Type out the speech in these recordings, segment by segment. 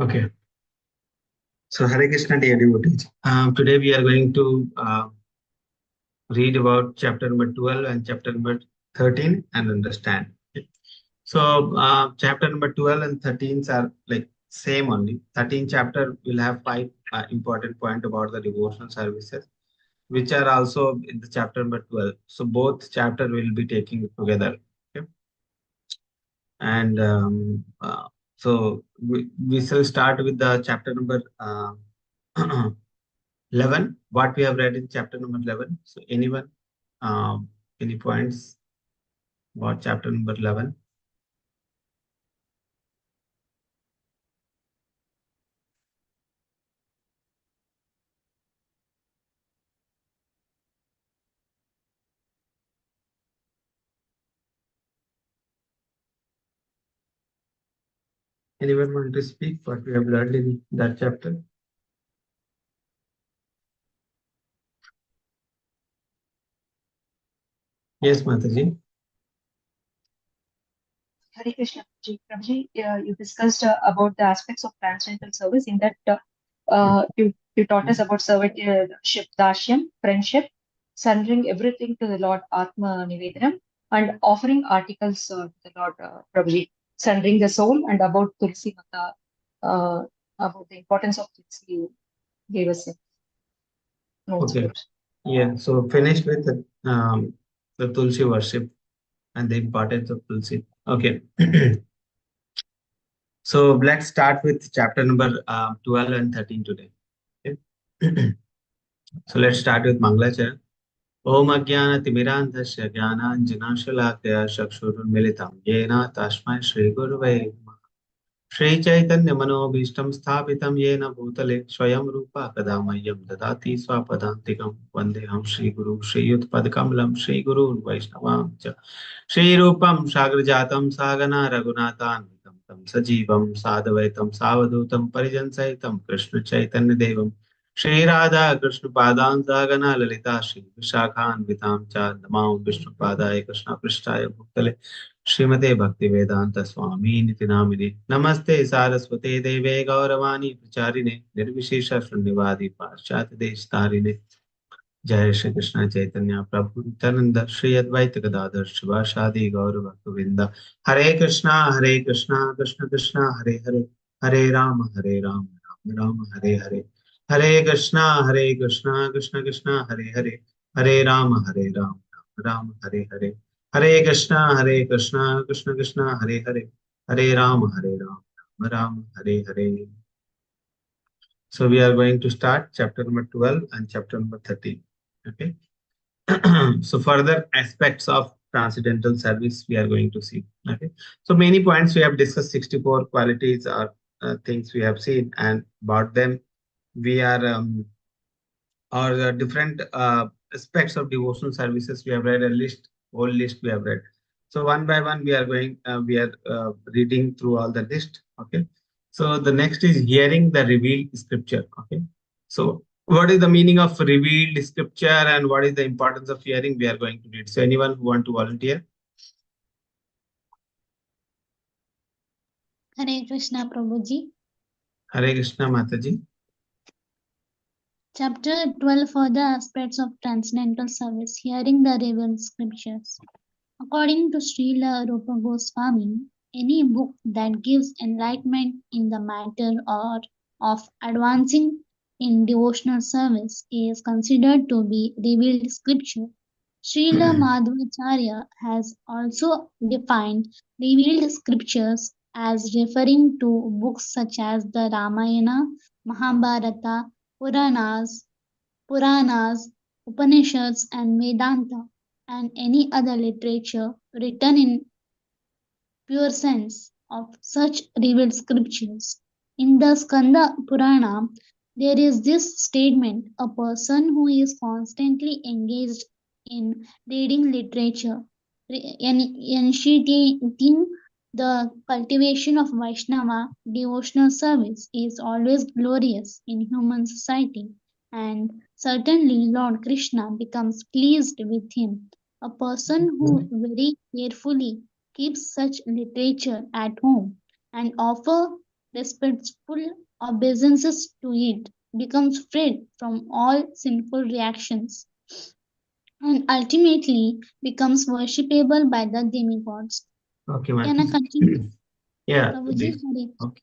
Okay. So Hare Krishna, dear devotees. Today we are going to read about chapter number 12 and chapter number 13 and understand. Okay. So chapter number 12 and 13 are like same only. 13 chapter will have five important point about the devotional services, which are also in the chapter number 12. So both chapter will be taking together. Okay. And we shall start with the chapter number 11, what we have read in chapter number 11. So anyone, any points about chapter number 11? Anyone want to speak what we have learned in that chapter? Yes, Mataji. Hare Krishna, Ji. Prabhuji, you discussed about the aspects of transcendental service. In that, you taught us about servitorship, dashyam, friendship, surrendering everything to the Lord, Atma Nivedanam, and offering articles to the Lord, Prabhuji, surrendering the soul, and about Tulsi Mata, about the importance of Tulsi, you gave us notes. Okay. Yeah. So finished with the Tulsi worship and the importance of Tulsi. Okay. So let's start with chapter number 12 and 13 today. Okay. So let's start with Mangalacharana. Om Ajnana-timirandhasya Jnananjana-shalakaya Chakshurunmilitam Yena Tasmai Shri Gurave Namaha. Shri Chaitanya Manobhishtam Sthapitam Yena Bhutale Swayam Rupa Kadamayyam Dadati Swapadantikam Vandeham Shri Guru Shri Yutpadkamalam Shri Guru Vaishnavam Cha Shri Rupam Sagrajatam Sagana Raghunathanvitam Tam Sajivam Sadavaitam Savadutam Parijansaitam Krishna Chaitanya Devam Shri Radha Krishna Padam Sagana Lalita Shri Vishakhan Vitam Cha Namam Vishnu Padaya Krishna Prishtaya Bhuktale Srimate Bhaktivedanta Swami Niti Namine Namaste Saraswate Deve Gauravani Pracharine Nirvishesha Shunyavadi Paschat Deshtarine Jai Shri Krishna Chaitanya Prabhu Nityananda Shri Advaita Gadadhar Shivashadi Gaura Govinda Hare Krishna Krishna Krishna Hare Hare Hare Rama Rama Rama Hare Hare Hare Krishna Krishna Krishna Hare Hare Hare Rama Rama Rama Hare Hare Hare Krishna Krishna Krishna Hare Hare Hare Rama Rama Rama Hare Hare. So we are going to start chapter number 12 and chapter number 13. Okay. So further aspects of transcendental service we are going to see. Okay. So many points we have discussed, 64 qualities or things we have seen, and about them we are or the different aspects of devotional services we have read a list, whole list we have read. So one by one we are going we are reading through all the list. Okay. So the next is hearing the revealed scripture. Okay. So what is the meaning of revealed scripture and what is the importance of hearing, we are going to read. So anyone who want to volunteer? Hare Krishna Prabhuji. Hare Krishna Mataji. Chapter 12 for the aspects of transcendental service, hearing the revealed scriptures. According to Srila Rupa Goswami, any book that gives enlightenment in the matter or of advancing in devotional service is considered to be revealed scripture. Srila Madhvacharya has also defined revealed scriptures as referring to books such as the Ramayana, Mahabharata, Puranas, Upanishads, and Vedanta, and any other literature written in pure sense of such revealed scriptures. In the Skanda Purana, there is this statement: a person who is constantly engaged in reading literature, initiating the cultivation of Vaishnava devotional service, is always glorious in human society, and certainly Lord Krishna becomes pleased with him. A person who very carefully keeps such literature at home and offer respectful obeisances to it, becomes freed from all sinful reactions, and ultimately becomes worshipable by the demigods. Okay, Can I continue? Mataji. Yeah, Prabhuji, this. Hare. Okay.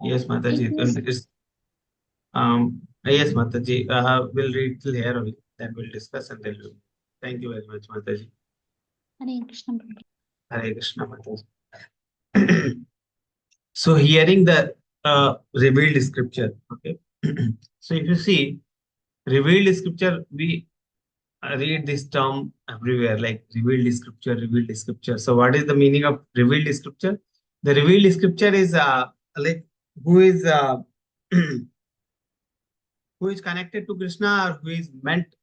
Yes, It Mataji. is Yes, Mataji. We'll read till here only. Then we'll discuss and then we'll. Thank you very much, Mataji. Hare Krishna. Hare Krishna, Mataji. So, hearing the revealed scripture. Okay. So, if you see revealed scripture, we read this term everywhere, like revealed scripture, revealed scripture. So, what is the meaning of revealed scripture? The revealed scripture is like who is who is connected to Krishna or who is meant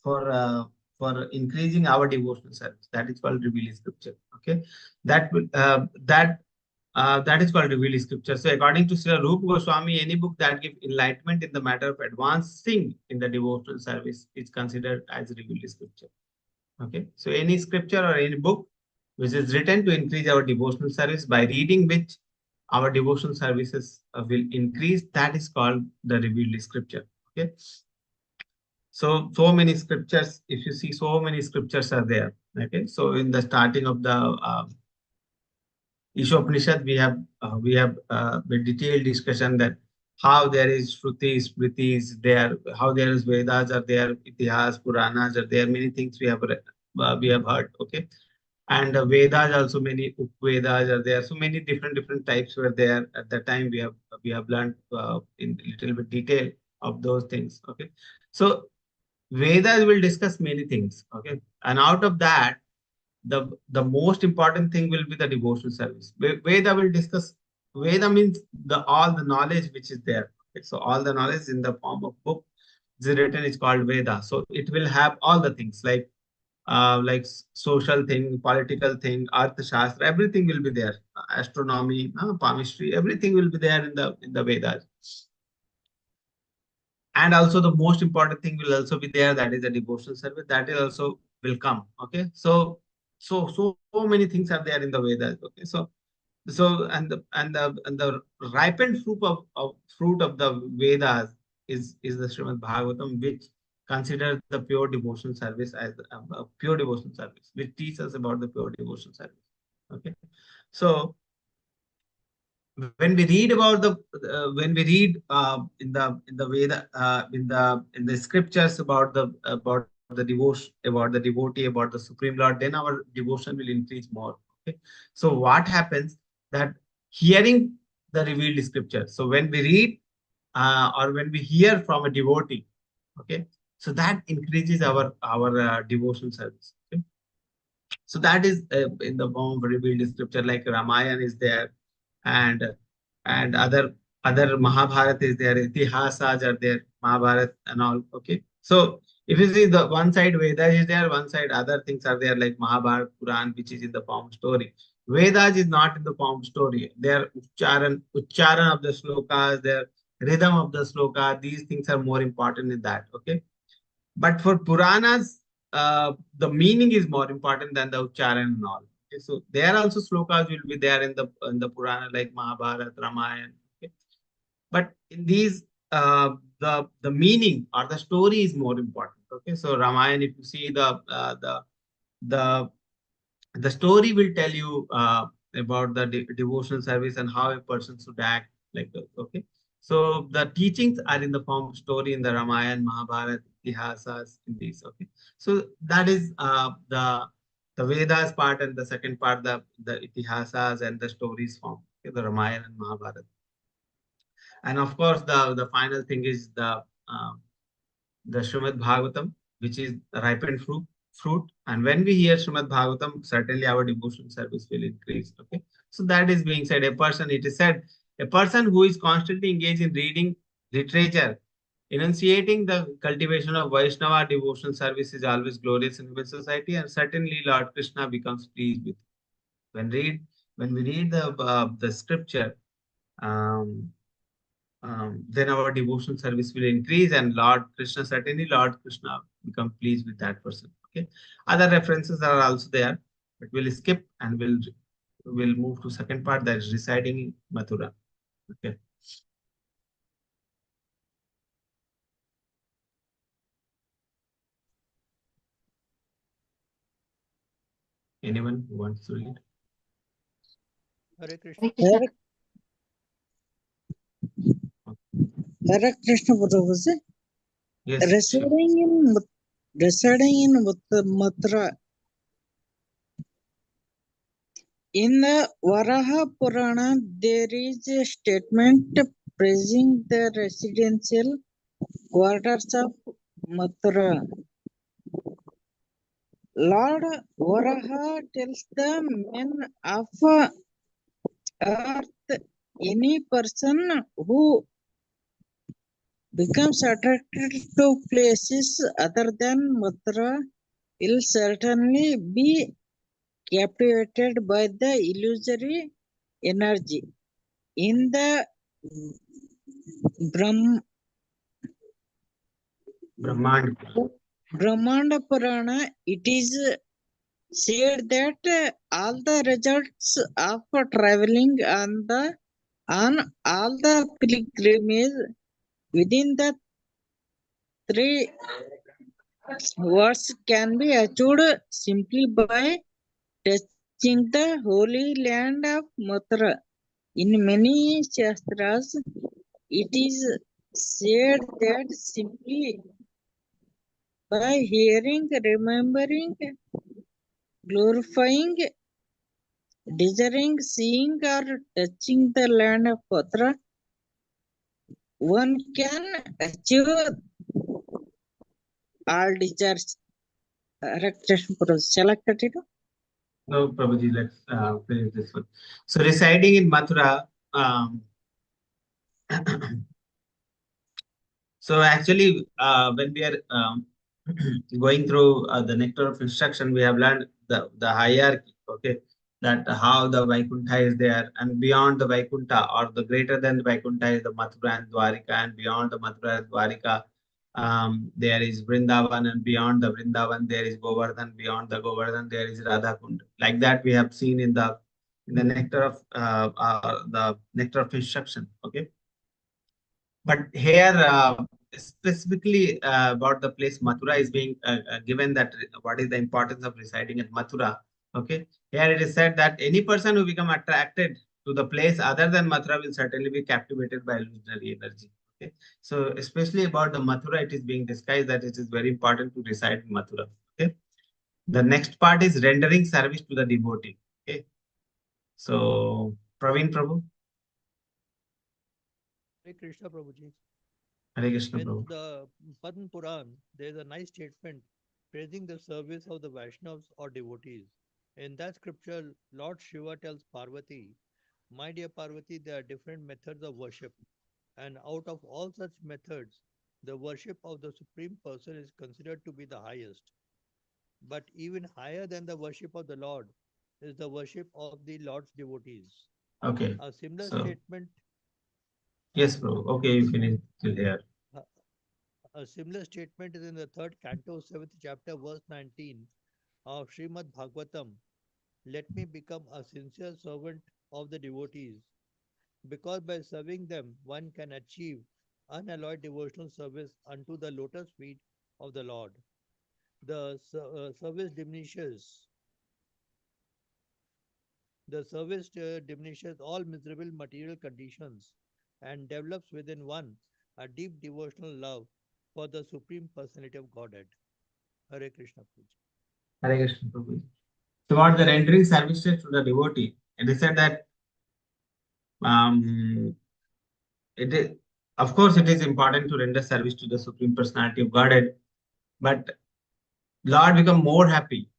for increasing our devotional service. That is called revealed scripture. Okay, that will that is called revealed scripture. So, according to Srila Rupa Goswami, any book that gives enlightenment in the matter of advancing in the devotional service is considered as revealed scripture. Okay, so any scripture or any book which is written to increase our devotional service, by reading which our devotional services will increase, that is called the revealed scripture. Okay, so many scriptures. If you see, so many scriptures are there. Okay, so in the starting of the Ishopanishad, we have a detailed discussion that how there is Shrutis, Smritis, there, how there is Vedas are there, Itihas, Puranas are there, many things we have heard. Okay, and Vedas also, many Vedas are there. So many different types were there at that time. We have learned in little bit detail of those things. Okay, so Vedas will discuss many things. Okay, and out of that, the most important thing will be the devotional service. Veda will discuss. Veda means the all the knowledge which is there. Okay, so all the knowledge in the form of book is written is called Veda. So it will have all the things like social thing, political thing, Arthashastra, everything will be there. Astronomy, palmistry, everything will be there in the Vedas. And also the most important thing will also be there, that is the devotional service. That is also will come. Okay, so many things are there in the Vedas. Okay, so and the ripened fruit of the Vedas is the Srimad Bhagavatam, which considers the pure devotional service as a pure devotional service, which teaches us about the pure devotional service. Okay, so when we read about the when we read in the Veda in the scriptures about the devotion, about the devotee, about the Supreme Lord, then our devotion will increase more. Okay, so what happens that hearing the revealed scripture. So when we read or when we hear from a devotee, okay, so that increases our devotion service. Okay, so that is in the form of revealed scripture, like Ramayana is there, and and other Mahabharata is there, Itihasas are there, Mahabharata and all. Okay, so if you see the one side Vedas is there, one side other things are there like Mahabharata, Puran, which is in the form of story. Vedas is not in the form of story. Their ucharan of the slokas, their rhythm of the sloka, these things are more important in that. Okay, but for Puranas, the meaning is more important than the Ucharan and all. Okay, so there also slokas will be there in the Purana like Mahabharata, Ramayana. Okay, but in these the meaning or the story is more important. Okay, so Ramayana, if you see the the story will tell you about the devotional service and how a person should act like that. Okay, so the teachings are in the form of story in the Ramayana, Mahabharata, Itihasas, in these. Okay, so that is the Vedas part, and the second part the Itihasas and the stories form. Okay, the Ramayana and Mahabharata, and of course the final thing is the Srimad Bhagavatam, which is ripened fruit. And when we hear Srimad Bhagavatam, certainly our devotional service will increase. Okay, so that is being said. It is said, a person who is constantly engaged in reading literature, enunciating the cultivation of Vaishnava devotional service is always glorious in human society, and certainly Lord Krishna becomes pleased with. When read when we read the scripture. Um, then our devotional service will increase, and Lord Krishna become pleased with that person. Okay, other references are also there, but we'll skip and we'll move to second part, that is residing in Mathura. Okay. Anyone who wants to read? Hare Krishna. Hare Krishna. Hare Krishna Prabhuji. Yes, sure. Residing in Mathura. In the Varaha Purana, there is a statement praising the residential quarters of Mathura. Lord Varaha tells the men of earth, any person who becomes attracted to places other than Mathura will certainly be captivated by the illusory energy. In the Brahmanda Purana, it is said that all the results of traveling on all the pilgrimage within the 3 words can be achieved simply by touching the holy land of Mathura. In many shastras, it is said that simply by hearing, remembering, glorifying, desiring, seeing, or touching the land of Mathura, one can achieve all desires. Hare Krishna Prabhuji. Shall I continue? No, Prabhuji, let's finish this one. So residing in Mathura, so actually, when we are going through the nectar of instruction, we have learned the hierarchy, okay, that how the Vaikuntha is there, and beyond the Vaikuntha, or the greater than the Vaikuntha, is the Mathura and Dwarika, and beyond the Mathura and Dwarika, there is Vrindavan, and beyond the Vrindavan, there is Govardhan, beyond the Govardhan, there is Radha Kund. Like that, we have seen in the nectar of instruction, okay. But here, specifically about the place Mathura is being given, that what is the importance of residing at Mathura. Okay, here it is said that any person who become attracted to the place other than Mathura will certainly be captivated by illusionary energy. Okay, so especially about the Mathura, it is being discussed that it is very important to reside in Mathura. Okay, the next part is rendering service to the devotee. Okay, so Praveen Prabhu. Hare Krishna Prabhuji. Hare Krishna In Prabhu. the Padma Puran, there is a nice statement praising the service of the Vaishnavas or devotees. In that scripture, Lord Shiva tells Parvati, "My dear Parvati, there are different methods of worship, and out of all such methods, the worship of the Supreme Person is considered to be the highest. But even higher than the worship of the Lord is the worship of the Lord's devotees." Okay. A similar So, statement yes, bro. Okay, you finish till here. A similar statement is in the third canto, 7th chapter, verse 19 of Srimad Bhagavatam. "Let me become a sincere servant of the devotees, because by serving them one can achieve unalloyed devotional service unto the lotus feet of the Lord. The service diminishes. The service diminishes all miserable material conditions and develops within one a deep devotional love for the Supreme Personality of Godhead." Hare Krishna. Hare Krishna Prabhu. So, about the rendering services to the devotee, it is said that it is, of course, it is important to render service to the Supreme Personality of Godhead, but Lord become more happy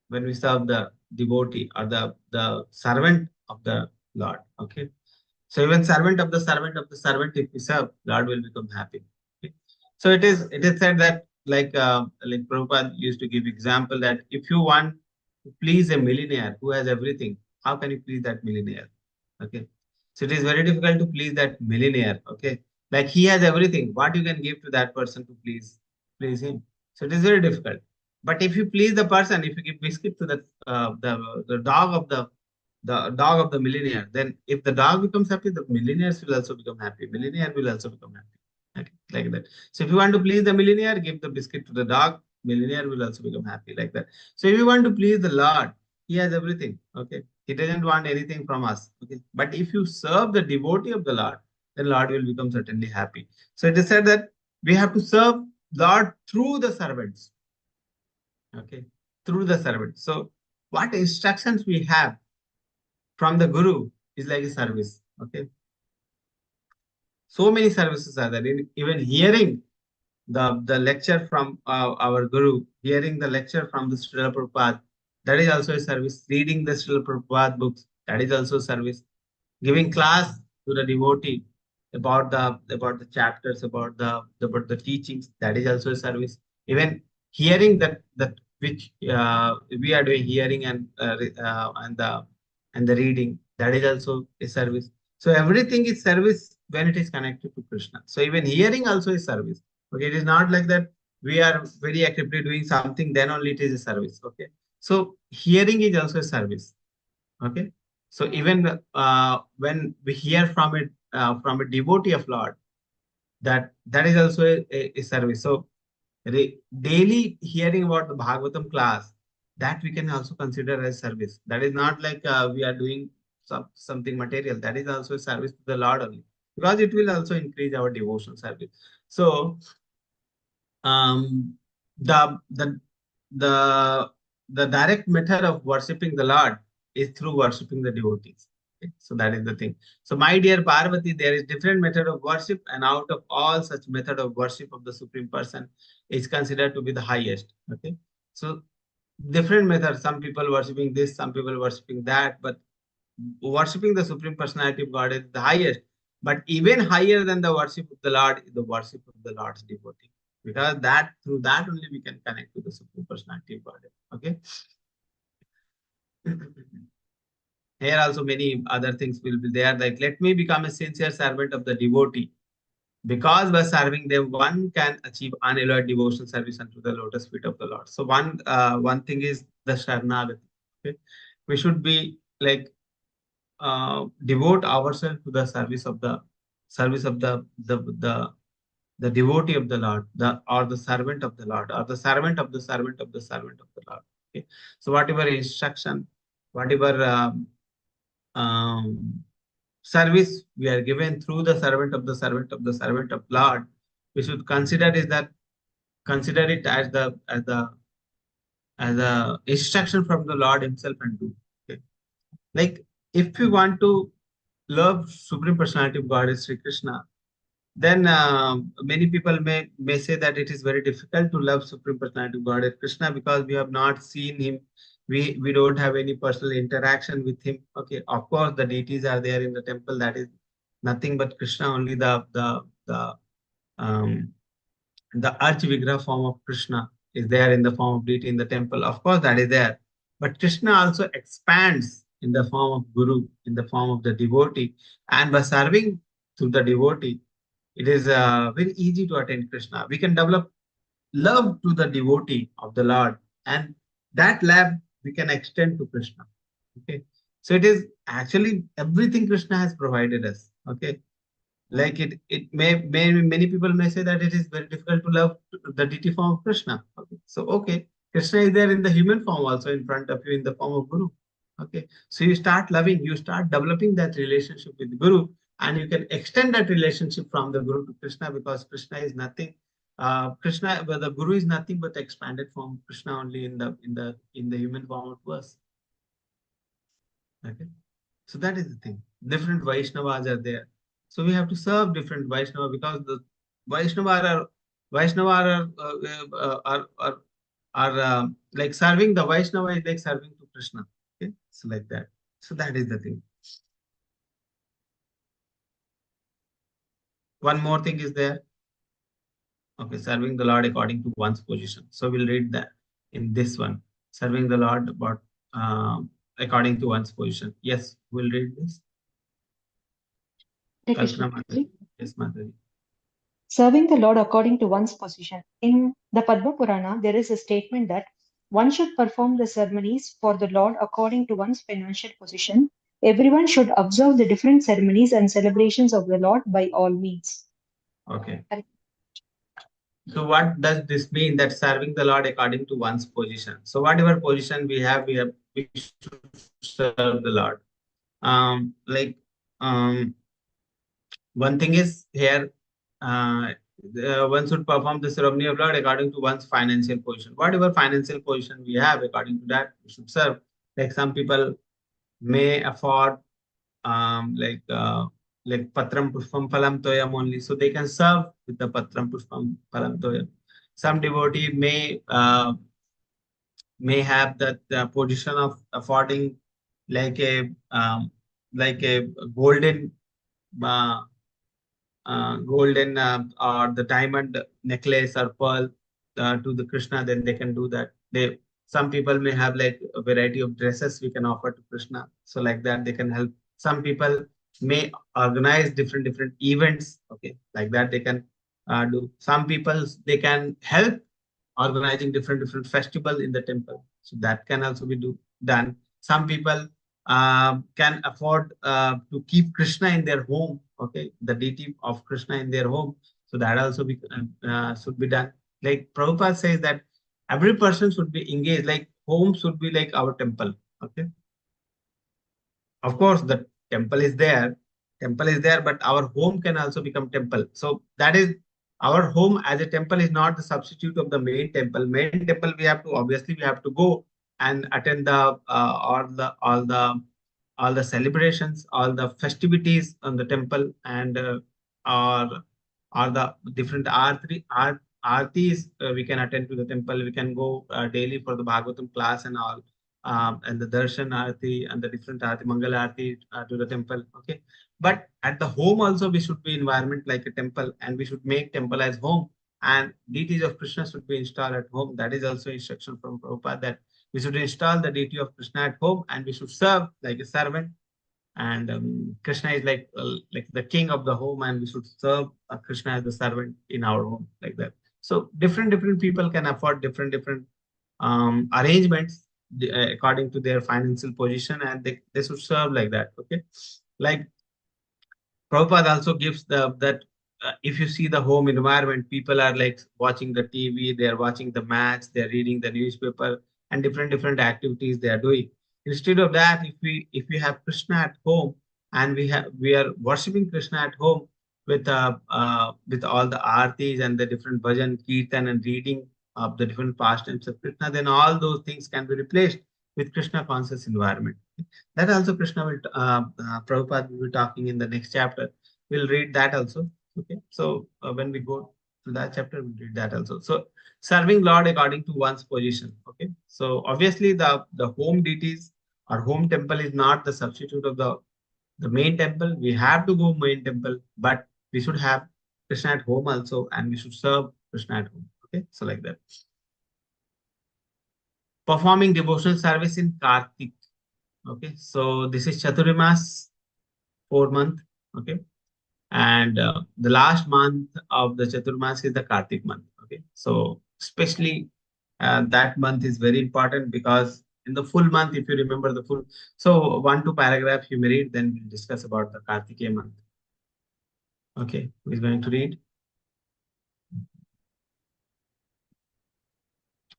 when we serve the devotee or the servant of the Lord. Okay. So even servant of the servant of the servant, if we serve, Lord will become happy. Okay? So it is said that like Prabhupada used to give example that if you want to please a millionaire who has everything, how can you please that millionaire? Okay. So it is very difficult to please that millionaire. Okay. Like he has everything. What you can give to that person to please him? So it is very difficult. But if you please the person, if you give biscuit to the dog of the dog of the millionaire, then if the dog becomes happy, the millionaires will also become happy. Millionaire will also become happy. Okay, like that. So if you want to please the millionaire, give the biscuit to the dog. Millionaire will also become happy, like that. So if you want to please the Lord, He has everything. Okay, He doesn't want anything from us. Okay, but if you serve the devotee of the Lord, then Lord will become certainly happy. So it is said that we have to serve Lord through the servants. Okay, through the servants. So what instructions we have from the Guru is like a service. Okay, so many services are there. Even hearing the lecture from our Guru, hearing the lecture from the Srila Prabhupada, that is also a service. Reading the Srila Prabhupada books, that is also a service. Giving class to the devotee about the chapters, about the teachings, that is also a service. Even hearing that which we are doing, hearing and the reading, that is also a service. So everything is service when it is connected to Krishna. So even hearing also is service. Okay, it is not like that we are very actively doing something, then only it is a service. Okay, so hearing is also a service. Okay, so even when we hear from a devotee of Lord, that is also a service. So daily hearing about the Bhagavatam class, that we can also consider as service. That is not like we are doing something material. That is also a service to the Lord only, because it will also increase our devotional service. So um, the the the the direct method of worshipping the Lord is through worshipping the devotees. Okay? So that is the thing. So my dear Parvati, there is different method of worship, and out of all such method of worship of the Supreme Person is considered to be the highest. Okay, so different methods. Some people worshipping this, some people worshipping that, but worshipping the Supreme Personality of God is the highest. But even higher than the worship of the Lord is the worship of the Lord's devotee. Because that through that only we can connect to the Supreme Personality of God. Okay. Here also many other things will be there. Like, let me become a sincere servant of the devotee. Because by serving them, one can achieve unalloyed devotional service unto the lotus feet of the Lord. So one thing is the Sharanagati. Okay. We should be like devote ourselves to the service of the devotee of the Lord, or the servant of the Lord, or the servant of the servant of the servant of the Lord. Okay, so whatever instruction, whatever service we are given through the servant of the servant of the servant of Lord, we should consider it as a instruction from the Lord Himself and do. Okay, like if you want to love Supreme Personality of God is Sri Krishna, then many people may say that it is very difficult to love Supreme Personality of God as Krishna because we have not seen him. We don't have any personal interaction with him. Okay, of course the deities are there in the temple. That is nothing but Krishna. Only um, the arch vigraha form of Krishna is there in the form of deity in the temple. Of course that is there, but Krishna also expands in the form of Guru, in the form of the devotee, and by serving to the devotee, it is very easy to attain Krishna. We can develop love to the devotee of the Lord, and that love we can extend to Krishna. Okay, so it is actually everything Krishna has provided us. Okay, like it may many people may say that it is very difficult to love the deity form of Krishna. Okay, so okay, Krishna is there in the human form also in front of you in the form of Guru. Okay, so you start loving, you start developing that relationship with Guru, and you can extend that relationship from the Guru to Krishna, because Krishna is nothing. Well, the Guru is nothing but the expanded form of Krishna only in the human form of us. Okay, so that is the thing. Different Vaishnavas are there, so we have to serve different Vaishnava, because the Vaishnava are like serving the Vaishnava is like serving to Krishna. Okay, so like that. So that is the thing. One more thing is there. Okay, serving the Lord according to one's position. So we'll read that in this one. Serving the Lord about according to one's position. Yes, we'll read this. Hare Krishna, Kalpana Prabhuji. Mataji. Yes, Mataji. Serving the Lord according to one's position. In the Padma Purana, there is a statement that one should perform the ceremonies for the Lord according to one's financial position Everyone should observe the different ceremonies and celebrations of the Lord by all means. Okay. So what does this mean, that serving the Lord according to one's position? So whatever position we should serve the Lord. Like one thing is here, one should perform the ceremony of Lord according to one's financial position. Whatever financial position we have, according to that, we should serve. Like some people may afford like patram pushpam phalam toyam only, so they can serve with the patram pushpam phalam toyam. Some devotee may have that position of affording like a golden uh, or the diamond necklace or pearl to the Krishna, then they can do that. Some people may have like a variety of dresses we can offer to Krishna. So like that they can help. Some people may organize different events. Okay, like that they can do. Some people they can help organizing different festival in the temple. So that can also be done. Some people can afford to keep Krishna in their home. Okay, the deity of Krishna in their home. So that also should be done. Like Prabhupada says that every person should be engaged. Like home should be like our temple. Okay, of course the temple is there, but our home can also become temple. So that is, our home as a temple is not the substitute of the main temple. Main temple we have to, obviously we have to go and attend the all the celebrations, all the festivities on the temple, and or the different artis we can attend to the temple. We can go daily for the Bhagavatam class and all, and the darshan arati and the different arati, Mangal arati to the temple. Okay, but at the home also we should be environment like a temple, and we should make temple as home, and deities of Krishna should be installed at home. That is also instruction from Prabhupada, that we should install the deity of Krishna at home, and we should serve like a servant. And Krishna is like the king of the home, and we should serve Krishna as the servant in our home, like that. So different people can afford different arrangements according to their financial position, and they should serve like that. Okay, like Prabhupada also gives that if you see the home environment, people are like watching the TV, they are watching the match, they are reading the newspaper, and different activities they are doing. Instead of that, if we have Krishna at home, and we are worshiping Krishna at home with all the artis and the different bhajan, kirtan, and reading of the different pastimes of Krishna, then all those things can be replaced with Krishna conscious environment. That also Krishna will, Prabhupada will be talking in the next chapter. We'll read that also. Okay. So when we go to that chapter, we'll read that also. So serving Lord according to one's position. Okay. So obviously the home deities or home temple is not the substitute of the main temple. We have to go main temple, but we should have Krishna at home also, and we should serve Krishna at home. Okay. So like that. Performing devotional service in Kartik. Okay, so this is Chaturmas, 4 month. Okay, and the last month of the Chaturmas is the Kartik month. Okay, so especially that month is very important, because in the full month, if you remember the full, so 1 2 paragraph you may read, then we'll discuss about the Kartikeya month. Okay, who is going to read?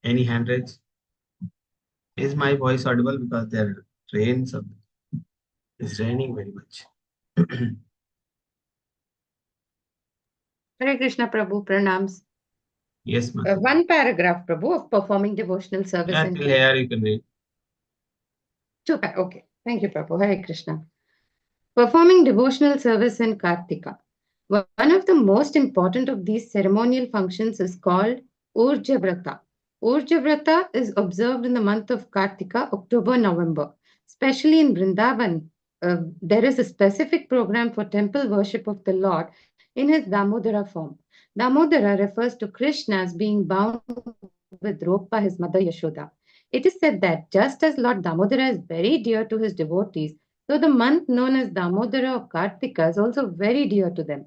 Any hand raise? Is my voice audible? Because there rains. It's raining very much. Hare Krishna Prabhu, pranams. Yes, ma'am. One paragraph, Prabhu, of performing devotional service. Yeah, till here you can read. Okay. Thank you, Prabhu. Hare Krishna. Performing devotional service in Kartika. One of the most important of these ceremonial functions is called Urja Vrata. Urja Vrata is observed in the month of Kartika, October-November. Especially in Vrindavan, there is a specific program for temple worship of the Lord in his Damodara form. Damodara refers to Krishna as being bound with rope by his mother Yashoda. It is said that just as Lord Damodara is very dear to his devotees, so the month known as Damodara or Kartika is also very dear to them.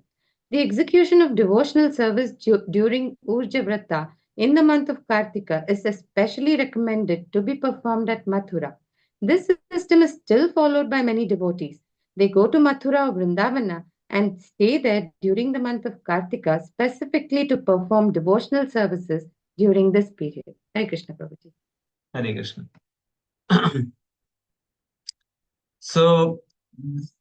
The execution of devotional service during Urja Vrata in the month of Kartika is especially recommended to be performed at Mathura. This system is still followed by many devotees. They go to Mathura or Vrindavana and stay there during the month of Kartika specifically to perform devotional services during this period. Hare Krishna Prabhuji. Hare Krishna. So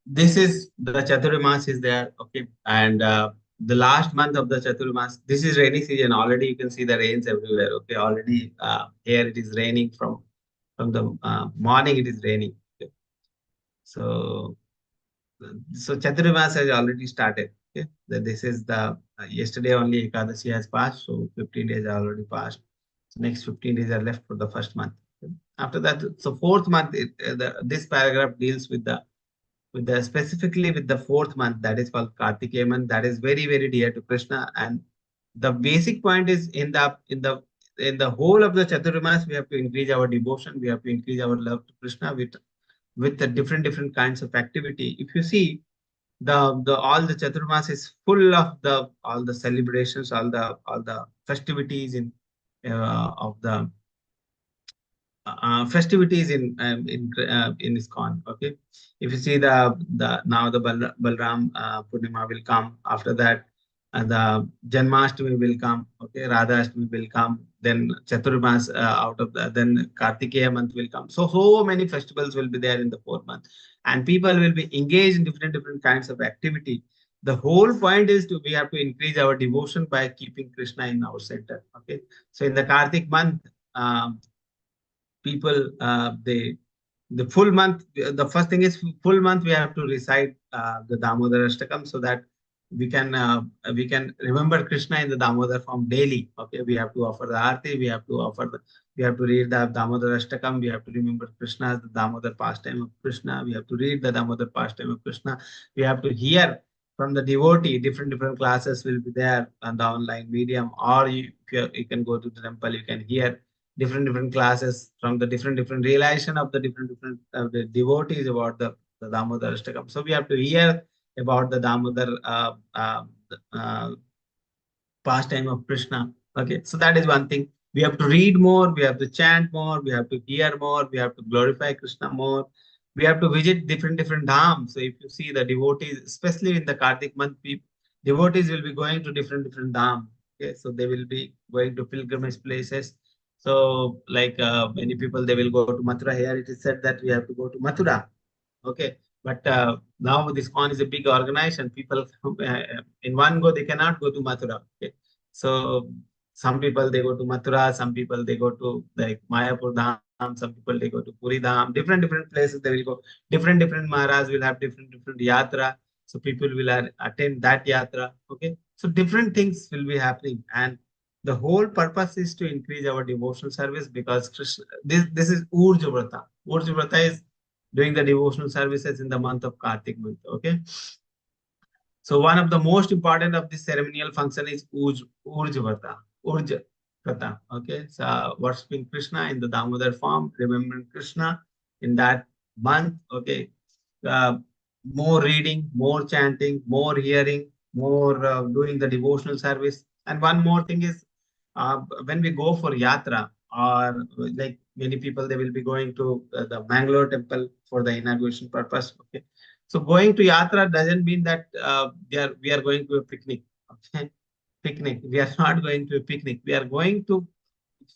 this is the Chaturmas is there, okay, and the last month of the Chaturmas. This is rainy season. Already you can see the rains everywhere. Okay, already here it is raining from the morning. It is raining. Okay. So Chaturmas has already started. Okay, this is the yesterday only Ekadashi has passed, so 15 days are already passed. So next 15 days are left for the first month. Okay. After that, so fourth month, this paragraph deals with the specifically with the fourth month, that is called Kartikeya month. That is very very dear to Krishna, and the basic point is in the whole of the Chaturmas we have to increase our devotion, we have to increase our love to Krishna with the different kinds of activity. If you see the all the Chaturmas is full of the all the celebrations, all the festivities of the festivities in ISKCON. Okay, if you see the now the Balram Purnima will come. After that, the Janmashtami will come. Okay, Radha Ashtami will come. Then Chaturmas out of the then Kartikeya month will come. So many festivals will be there in the fourth month, and people will be engaged in different kinds of activity. The whole point is we have to increase our devotion by keeping Krishna in our center. Okay, so in the Kartik month. People the full month, the first thing is full month we have to recite the Damodar Ashtakam, so that we can remember Krishna in the Damodar form daily. Okay, we have to offer the arti, we have to read the Damodar Ashtakam, we have to remember Krishna as the Damodar pastime of Krishna, we have to read the Damodar pastime of Krishna, we have to hear from the devotee. Different classes will be there on the online medium, or you can go to the temple, you can hear different classes from the different realization of the different the devotees about the Damodar Ashtakam. So we have to hear about the Damodar pastime of Krishna. Okay, so that is one thing. We have to read more, we have to chant more, we have to hear more, we have to glorify Krishna more. We have to visit different dhams. So if you see the devotees, especially in the Kartik month, devotees will be going to different dham. Okay, so they will be going to pilgrimage places. So like many people, they will go to Mathura. Here it is said that we have to go to Mathura. Okay, but now this con is a big organization. People in one go, they cannot go to Mathura. Okay, so some people they go to Mathura, some people they go to like Mayapur Dham, some people they go to Puri Dham. Different places they will go. Different Maharaj will have different yatra. So people will attend that yatra. Okay, so different things will be happening, and the whole purpose is to increase our devotional service, because Krishna, this is Urja Vrata. Urja Vrata is doing the devotional services in the month of Kartik month. Okay. So one of the most important of this ceremonial function is Urja Vrata. Urja Vrata. Okay. So worshipping Krishna in the Damodar form, remembering Krishna in that month. Okay. Uh, More reading, more chanting, more hearing, more doing the devotional service. And one more thing is when we go for yatra, or like many people, they will be going to the Mangalore temple for the inauguration purpose. Okay, so going to yatra doesn't mean that we are going to a picnic. Okay, picnic. We are not going to a picnic. We are going to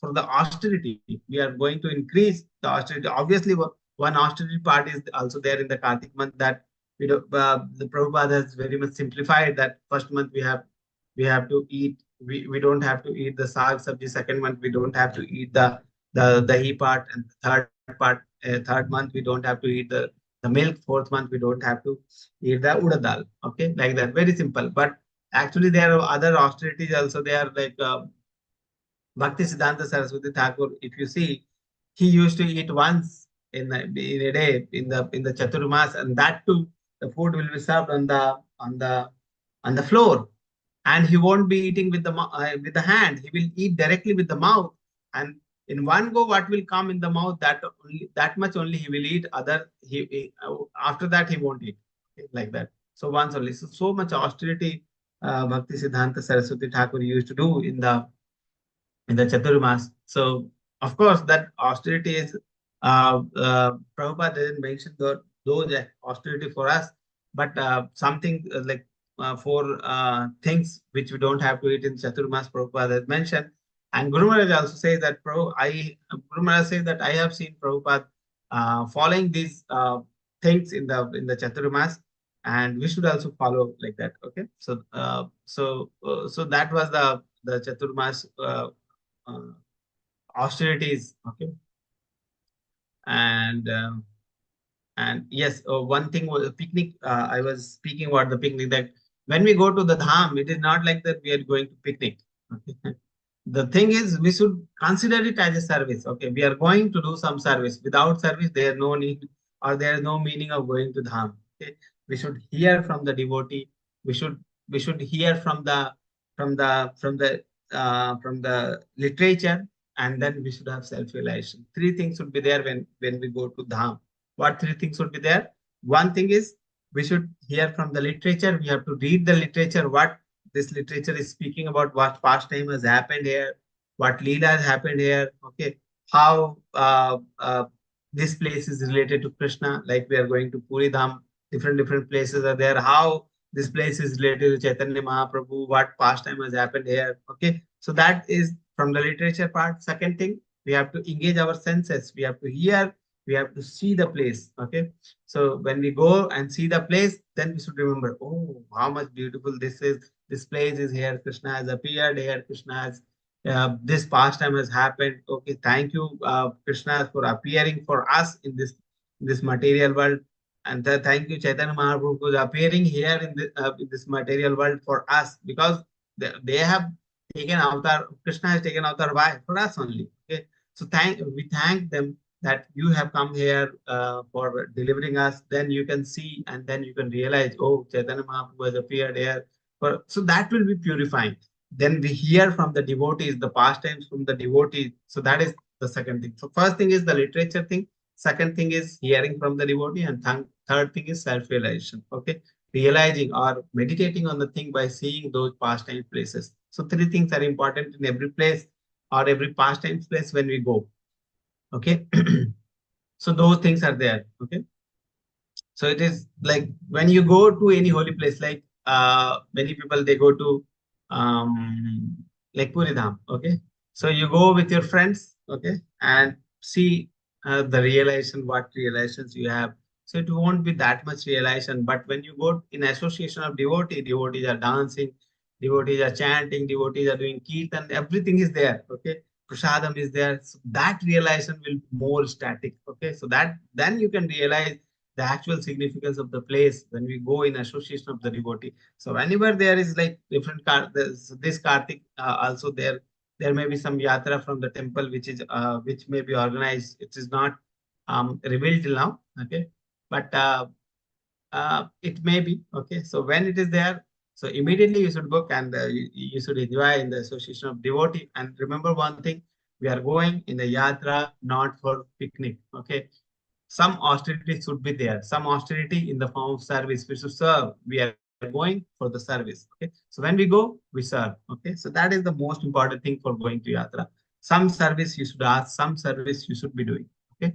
for the austerity. We are going to increase the austerity. Obviously, one austerity part is also there in the Kartik month, that the Prabhupada has very much simplified that first month we have to eat. We don't have to eat the sag sabji. Second month we don't have to eat the dahi part, and the third month we don't have to eat the milk. Fourth month we don't have to eat the urad dal. Okay, like that. Very simple. But actually there are other austerities also. They are like Bhakti Siddhanta Saraswati Thakur, if you see, he used to eat once in a day in the Chaturmas, and that too, the food will be served on the floor, and he won't be eating with the hand. He will eat directly with the mouth, and in one go, what will come in the mouth, that much only he will eat. After that he won't eat. Okay, like that. So once only. So much austerity Bhakti Siddhanta Saraswati Thakur used to do in the Chaturmas. So of course that austerity is Prabhupada didn't mention those austerity for us, but something like for things which we don't have to eat in Chaturmas, Prabhupada has mentioned. And Guru Maharaj also says that Guru Maharaj says that I have seen Prabhupada following these things in the Chaturmas, and we should also follow like that. Okay, so that was the Chaturmas uh, austerities. Okay, and yes, one thing was picnic. I was speaking about the picnic, that when we go to the dham, it is not like that we are going to picnic. Okay. The thing is, we should consider it as a service. Okay, we are going to do some service. Without service, there is no need or there is no meaning of going to dham. Okay, we should hear from the devotee. We should hear from the literature, and then we should have self-realization. Three things should be there when we go to dham. What three things should be there? One thing is, we should hear from the literature. We have to read the literature. What this literature is speaking about, what pastime has happened here, what Leela has happened here, okay, how this place is related to Krishna, like we are going to Puri Dham, different places are there, how this place is related to Chaitanya Mahaprabhu, what pastime has happened here, okay. So that is from the literature part. Second thing, we have to engage our senses. We have to hear, we have to see the place, okay. So when we go and see the place, then we should remember, oh, how much beautiful this is. This place is here. Krishna has appeared here. Krishna has this pastime has happened. Okay, thank you, Krishna, for appearing for us in this material world, and thank you, Chaitanya Mahaprabhu, for appearing here in this material world for us, because they have taken avatar. Krishna has taken avatar. Why? For us only. Okay, so we thank them that you have come here for delivering us. Then you can see, and then you can realize, oh, Chaitanya Mahaprabhu has appeared here. So that will be purifying. Then we hear from the devotees, the pastimes from the devotees. So that is the second thing. So first thing is the literature thing. Second thing is hearing from the devotee, and third thing is self-realization. Okay, realizing or meditating on the thing by seeing those pastime places. So three things are important in every place or every pastime place when we go. Okay, so those things are there. Okay, so it is like when you go to any holy place, like many people they go to um, like Puri Dham. Okay, so you go with your friends. Okay, and see the realization, what realizations you have. So it won't be that much realization. But when you go in association of devotees are dancing, devotees are chanting, devotees are doing kirtan, everything is there. Okay, prasadam is there. So that realization will be more static. Okay, so that then you can realize the actual significance of the place when we go in association of the devotee. So whenever there is like different this Kartik also there may be some yatra from the temple which may be organized. It is not revealed till now. Okay, but it may be. Okay, so when it is there, so immediately you should book, and you should enjoy in the association of devotee. And remember one thing, we are going in the yatra not for picnic. Okay, some austerity should be there, some austerity in the form of service. We should serve. We are going for the service. Okay, so when we go, we serve. Okay, so that is the most important thing for going to yatra. Some service you should ask, some service you should be doing. Okay,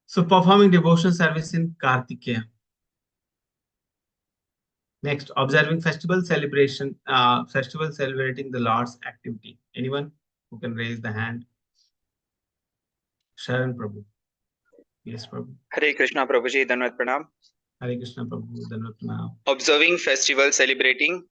so performing devotional service in Kartikeya. Next, observing festival celebration, festival celebrating the Lord's activity. Anyone who can raise the hand? Sharan Prabhu. Yes, Prabhu. Hare Krishna Prabhuji, Danvat Pranam. Hare Krishna Prabhu, Danvat Pranam. Observing festival celebrating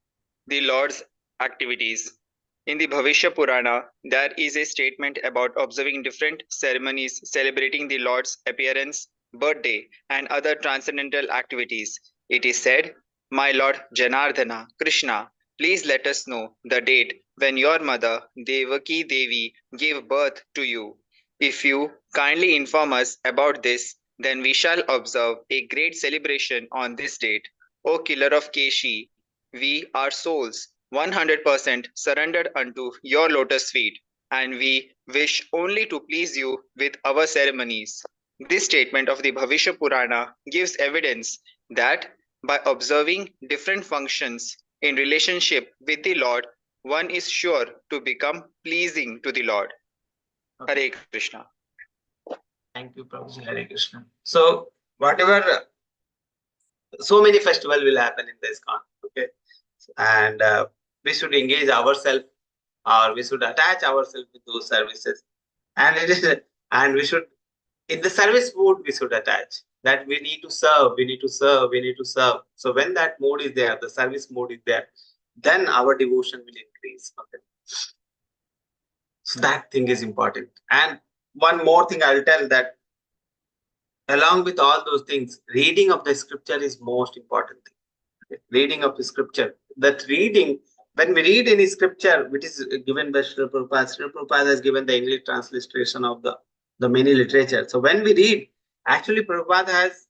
the Lord's activities. In the Bhavishya Purana, there is a statement about observing different ceremonies celebrating the Lord's appearance, birthday, and other transcendental activities. It is said, "My Lord Janardhana, Krishna, please let us know the date when your mother, Devaki Devi, gave birth to you. If you kindly inform us about this, then we shall observe a great celebration on this date. O killer of Keshi, we, our souls, 100% surrendered unto your lotus feet, and we wish only to please you with our ceremonies." This statement of the Bhavishya Purana gives evidence that by observing different functions in relationship with the Lord, one is sure to become pleasing to the Lord. Okay. Hare Krishna. Thank you, Prabhuji. Hare Krishna. So whatever, so many festivals will happen in this ISKCON. Okay, and we should engage ourselves, or we should attach ourselves with those services, and it is, and we should, in the service mode, we should attach that we need to serve, we need to serve, we need to serve. So when that mode is there, the service mode is there, then our devotion will increase. Okay, so that thing is important. And one more thing I'll tell, that along with all those things, reading of the scripture is most important thing. Okay? Reading of the scripture. That reading, when we read any scripture which is given by Srila Prabhupada has given the English transliteration of the many literature. So when we read, actually Prabhupada has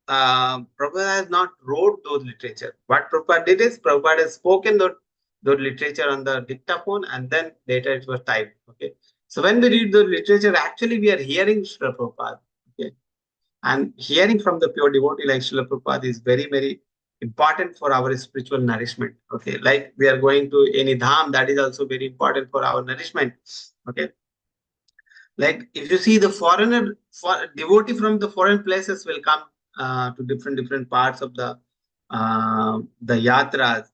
not wrote those literature. What Prabhupada did is, Prabhupada has spoken those literature on the dictaphone, and then later it was typed. Okay. So when we read the literature, actually we are hearing Srila Prabhupada. Okay. And hearing from the pure devotee like Srila Prabhupada is very, very important for our spiritual nourishment. Okay. Like we are going to any dham, that is also very important for our nourishment. Okay. Like if you see the foreigner, devotee from the foreign places will come to different parts of the yatras.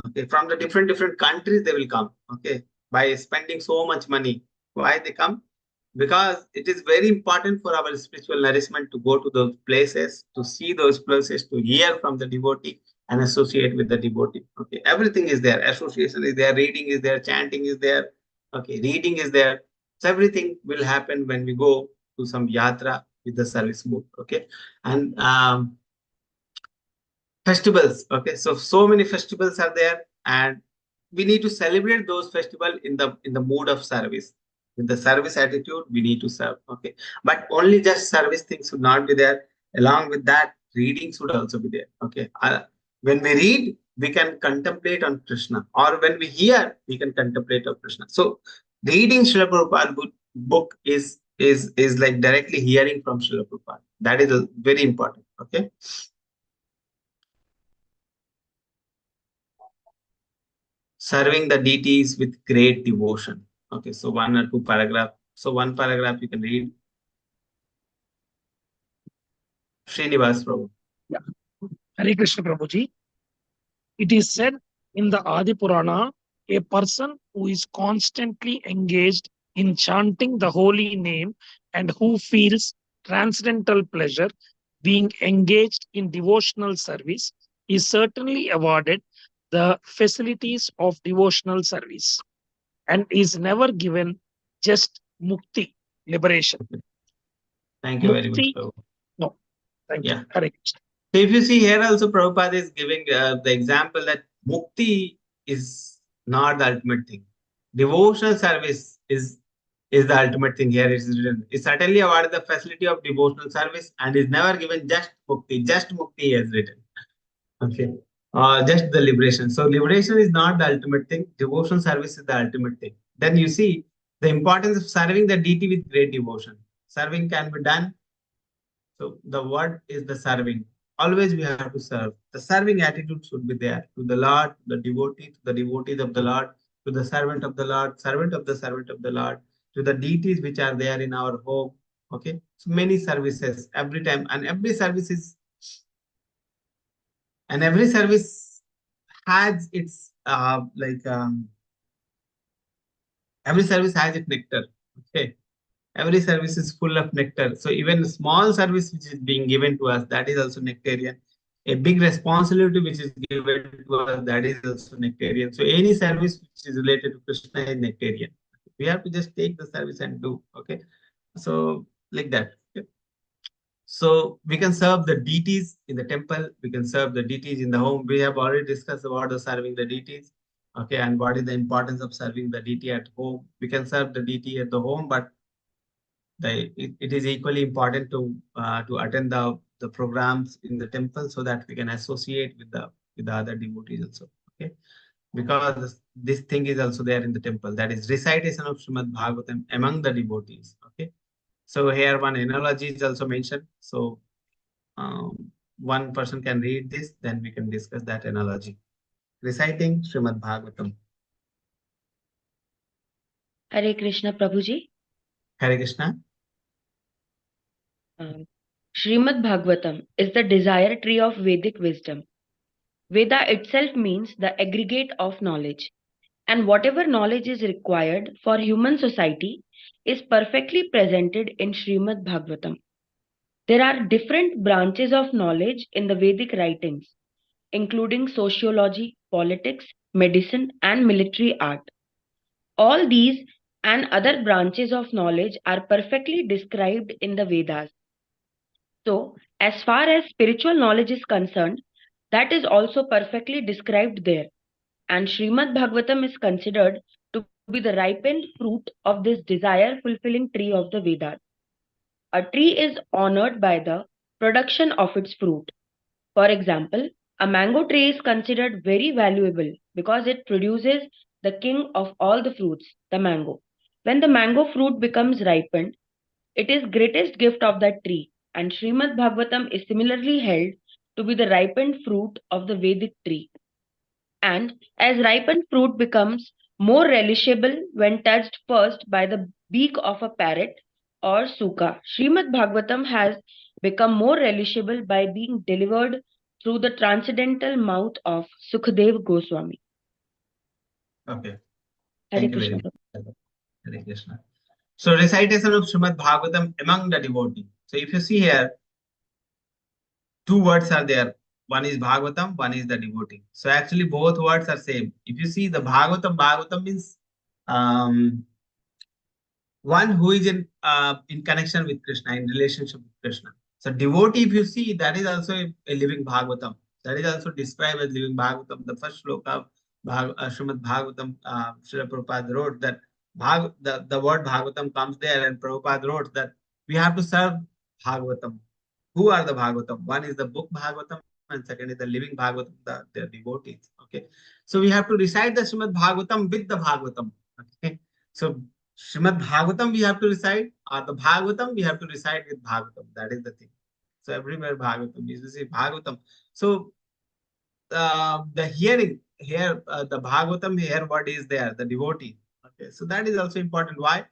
Okay, from the different countries they will come. Okay, by spending so much money. Why they come? Because it is very important for our spiritual nourishment to go to those places, to see those places, to hear from the devotee and associate with the devotee. Okay, everything is there. Association is there. Reading is there. Chanting is there. Okay, reading is there. So everything will happen when we go to some yatra with the service mode. Okay, and festivals. Okay, so many festivals are there, and we need to celebrate those festivals in the mood of service. In the service attitude, we need to serve. Okay, but only just service things should not be there. Along with that, reading should also be there. Okay, when we read, we can contemplate on Krishna, or when we hear, we can contemplate on Krishna. So reading Srila Prabhupada book is like directly hearing from Srila Prabhupada. That is very important. Okay. Serving the deities with great devotion. Okay, so one or two paragraph. So one paragraph you can read. Srinivas Prabhu. Yeah. Hare Krishna Prabhuji. It is said in the Adi Purana, a person who is constantly engaged in chanting the holy name and who feels transcendental pleasure being engaged in devotional service is certainly awarded the facilities of devotional service and is never given just mukti, liberation. Thank you very much, Prabhu. No, thank you. Yeah. Hare Krishna. So if you see here also, Prabhupada is giving the example that mukti is not the ultimate thing. Devotional service is the ultimate thing. Here it is written. It's certainly awarded the facility of devotional service and is never given just mukti. Just mukti is written. Okay. Just the liberation. So liberation is not the ultimate thing. Devotional service is the ultimate thing. Then you see the importance of serving the deity with great devotion. Serving can be done. So the word is the serving. Always we have to serve. The serving attitude should be there to the Lord, the devotee, to the devotees of the Lord, to the servant of the Lord, servant of the Lord, to the deities which are there in our home. Okay. So many services every time, and every service has its every service has its nectar. Okay. Every service is full of nectar. So even a small service which is being given to us, that is also nectarian. A big responsibility which is given to us, that is also nectarian. So any service which is related to Krishna is nectarian. We have to just take the service and do. Okay. So like that. Okay. So we can serve the deities in the temple. We can serve the deities in the home. We have already discussed about the serving the deities. Okay. And what is the importance of serving the deity at home? We can serve the deity at the home, but it is equally important to attend the programs in the temple so that we can associate with the other devotees also. Okay, because this thing is also there in the temple, that is recitation of Srimad Bhagavatam among the devotees. Okay, so here one analogy is also mentioned. So one person can read this, then we can discuss that analogy. Reciting Srimad Bhagavatam. Hare Krishna Prabhuji. Hare Krishna. Srimad Bhagavatam is the desire tree of Vedic wisdom. Veda itself means the aggregate of knowledge, and whatever knowledge is required for human society is perfectly presented in Srimad Bhagavatam. There are different branches of knowledge in the Vedic writings, including sociology, politics, medicine, and military art. All these and other branches of knowledge are perfectly described in the Vedas. So, as far as spiritual knowledge is concerned, that is also perfectly described there. And Srimad Bhagavatam is considered to be the ripened fruit of this desire fulfilling tree of the Vedas. A tree is honored by the production of its fruit. For example, a mango tree is considered very valuable because it produces the king of all the fruits, the mango. When the mango fruit becomes ripened, it is greatest gift of that tree, and Srimad Bhagavatam is similarly held to be the ripened fruit of the Vedic tree. And as ripened fruit becomes more relishable when touched first by the beak of a parrot or suka, Srimad Bhagavatam has become more relishable by being delivered through the transcendental mouth of Sukhadev Goswami. Okay. Hare Thank you very Krishna. much. Hare Krishna. So recitation of Srimad Bhagavatam among the devotees. So if you see here, two words are there. One is Bhagavatam, one is the devotee. So actually both words are same. If you see the Bhagavatam means one who is in connection with Krishna, in relationship with Krishna. So devotee, if you see, that is also a living Bhagavatam. That is also described as living Bhagavatam. The first sloka of Srimad Bhagavatam, Srila Prabhupada wrote that the word Bhagavatam comes there, and Prabhupada wrote that we have to serve Bhagavatam. Who are the Bhagavatam? One is the book Bhagavatam, and second is the living Bhagavatam, the devotees. Okay, so we have to recite the Srimad Bhagavatam with the Bhagavatam. Okay, so Srimad Bhagavatam we have to recite, or the Bhagavatam we have to recite with Bhagavatam. That is the thing. So everywhere Bhagavatam, you see Bhagavatam. So the hearing here, the Bhagavatam here, what is there? The devotee. Okay, so that is also important. Why?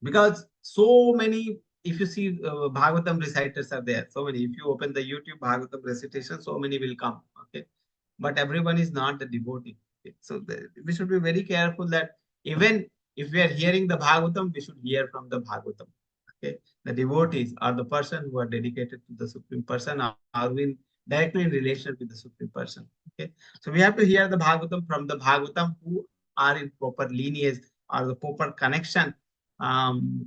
Because so many, if you see Bhagavatam reciters are there, so many. If you open the YouTube Bhagavatam recitation, so many will come. Okay, but everyone is not the devotee. Okay? So we should be very careful that even if we are hearing the Bhagavatam, we should hear from the Bhagavatam. Okay, the devotees are the person who are dedicated to the Supreme Person, are in directly in relation with the Supreme Person. Okay, so we have to hear the Bhagavatam from the Bhagavatam who are in proper lineage or the proper connection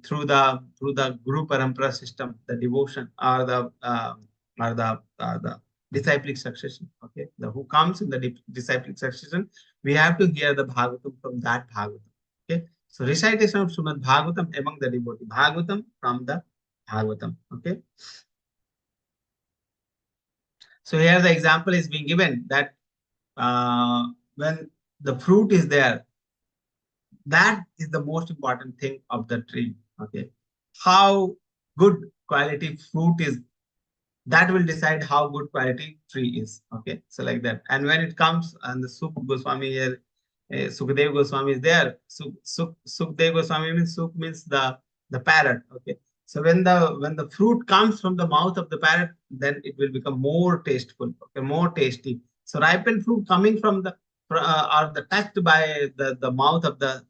through the Guru Parampara system, the devotion or the disciplic succession. Okay, the who comes in the disciplic succession, we have to hear the Bhagavatam from that Bhagavatam. Okay, so recitation of Srimad Bhagavatam among the devotee, Bhagavatam from the Bhagavatam. Okay, so here the example is being given that when the fruit is there, that is the most important thing of the tree. Okay, how good quality fruit is, that will decide how good quality tree is. Okay, so like that. And when it comes, and the Suk Goswami here, Sukadev Goswami is there. Sukdev Goswami means Suk means the parrot. Okay, so when the fruit comes from the mouth of the parrot, then it will become more tasteful. Okay, more tasty. So ripened fruit coming from the or the touched by the mouth of the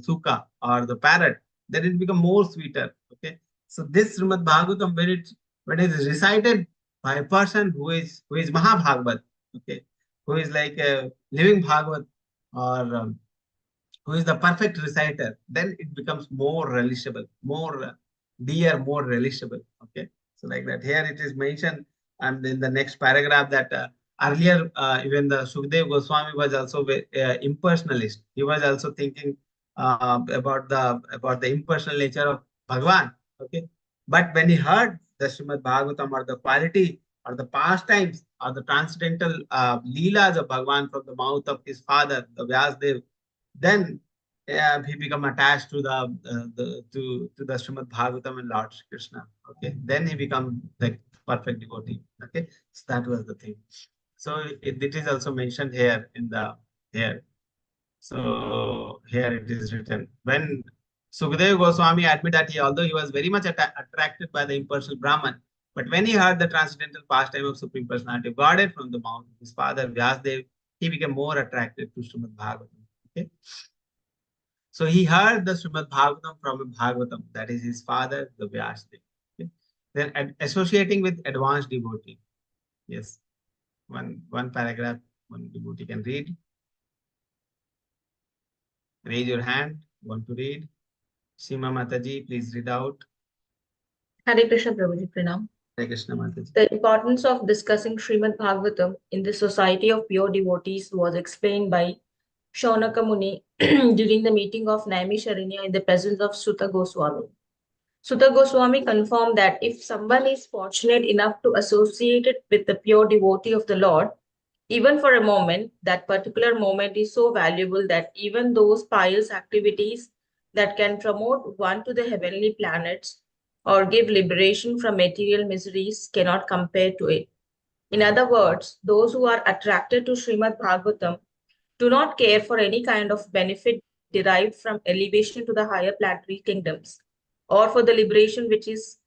suka or the parrot, then it become more sweeter. Okay, so this Srimad Bhagavatam, when it is recited by a person who is Mahabhagavat, okay, who is like a living Bhagavat, or who is the perfect reciter, then it becomes more relishable, more dear, more relishable. Okay, so like that. Here it is mentioned, and in the next paragraph that earlier even the Sukdev Goswami was also impersonalist. He was also thinking about the impersonal nature of Bhagwan. Okay, but when he heard the Srimad Bhagavatam, or the quality or the pastimes or the transcendental leelas of Bhagwan from the mouth of his father, the Vyasdev, then he become attached to the Srimad Bhagavatam and Lord Krishna. Okay, then he become like perfect devotee. Okay, so that was the thing. So it is also mentioned here in the here. So here it is written, when Sukadeva Goswami admit that although he was very much attracted by the impersonal Brahman, but when he heard the transcendental pastime of Supreme Personality of Godhead from the mouth of his father Vyasdev, he became more attracted to Srimad Bhagavatam. Okay? So he heard the Srimad Bhagavatam from a Bhagavatam, that is his father, the Vyasdev. Okay? Then associating with advanced devotee. Yes, one paragraph, one devotee can read. Raise your hand. Want to read? Sima Mataji, please read out. Hare Krishna Prabhuji, Pranam. Hare Krishna Mataji. The importance of discussing Srimad Bhagavatam in the society of pure devotees was explained by Shaunaka Muni during the meeting of Naimisharanya in the presence of Sutta Goswami. Sutta Goswami confirmed that if someone is fortunate enough to associate it with the pure devotee of the Lord, even for a moment, that particular moment is so valuable that even those pious activities that can promote one to the heavenly planets or give liberation from material miseries cannot compare to it. In other words, those who are attracted to Srimad Bhagavatam do not care for any kind of benefit derived from elevation to the higher planetary kingdoms or for the liberation which is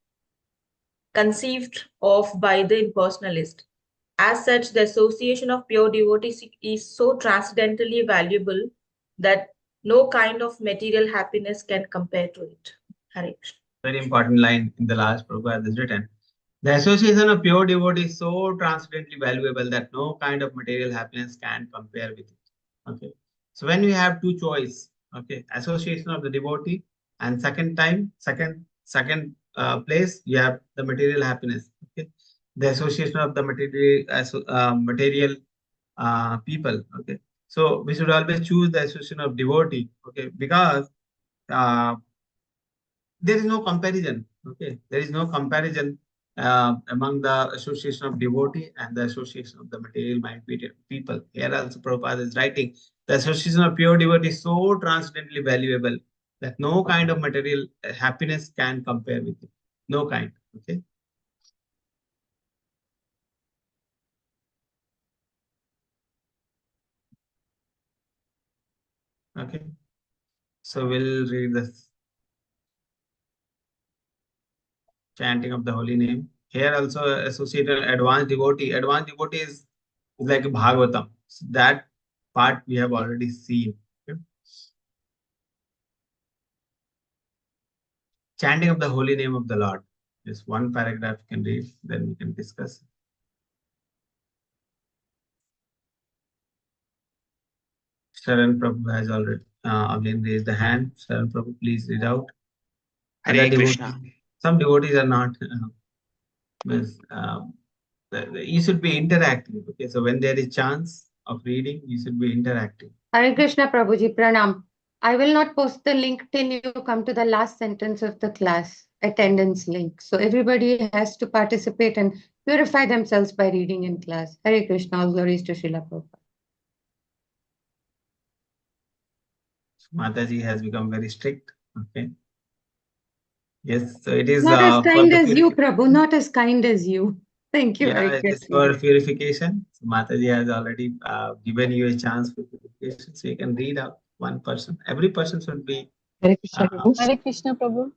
conceived of by the impersonalist. As such, the association of pure devotees is so transcendently valuable that no kind of material happiness can compare to it. Hare Krishna. Very important line in the last Prabhupada is written. The association of pure devotee is so transcendently valuable that no kind of material happiness can compare with it. Okay. So when we have two choice, okay, association of the devotee, and second place, you have the material happiness. Okay. The association of the material people. Okay. So we should always choose the association of devotee. Okay, because there is no comparison. Okay, there is no comparison among the association of devotee and the association of the material mind people. Here also Prabhupada is writing, the association of pure devotee is so transcendently valuable that no kind of material happiness can compare with it. No kind. Okay. Okay. So we'll read this chanting of the holy name. Here also associated advanced devotee. Advanced devotee is like Bhagavatam. So that part we have already seen. Okay. Chanting of the holy name of the Lord. Just one paragraph you can read, then we can discuss. Sharan Prabhu has already again raised the hand. Sharan Prabhu, please read out. Hare Krishna. Some devotees are not. You should be interacting. Okay, so when there is chance of reading, you should be interacting. Hare Krishna Prabhuji, Pranam. I will not post the link till you come to the last sentence of the class, attendance link. So everybody has to participate and purify themselves by reading in class. Hare Krishna, all glories to Srila Prabhupada. Mataji has become very strict. Okay. Yes, so it is not as kind as you, purification. Prabhu, not as kind as you. Thank you. Yeah, it is for purification. So Mataji has already given you a chance for purification. So you can read out one person. Every person should be. Hare Krishna, Prabhu. Hare Krishna, Prabhu.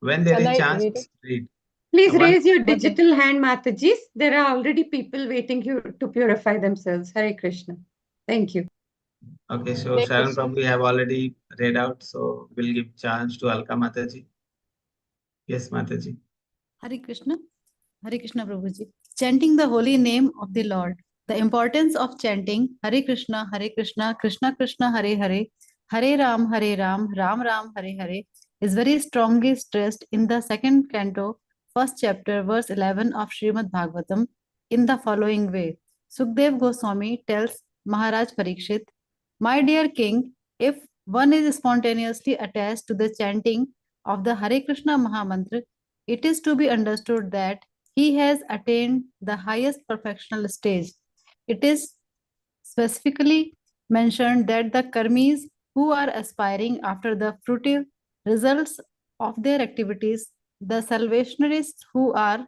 When there Shall is I chance, read it? read. Please So raise your digital hand, Mataji. There are already people waiting to purify themselves. Hare Krishna. Thank you. Okay, so Hare Sharan Krishna. Prabhu we have already read out. So we'll give chance to Alka Mataji. Yes, Mataji. Hare Krishna. Hare Krishna, Prabhuji. Chanting the holy name of the Lord. The importance of chanting Hare Krishna, Krishna Krishna, Hare Hare, Hare Ram, Ram Ram, Hare Hare is very strongly stressed in the second canto, first chapter, verse 11 of Srimad Bhagavatam in the following way. Sukdev Goswami tells Maharaj Parikshit, my dear king, if one is spontaneously attached to the chanting of the Hare Krishna Mahamantra, it is to be understood that he has attained the highest perfectional stage. It is specifically mentioned that the karmis who are aspiring after the fruitive results of their activities, the salvationists who are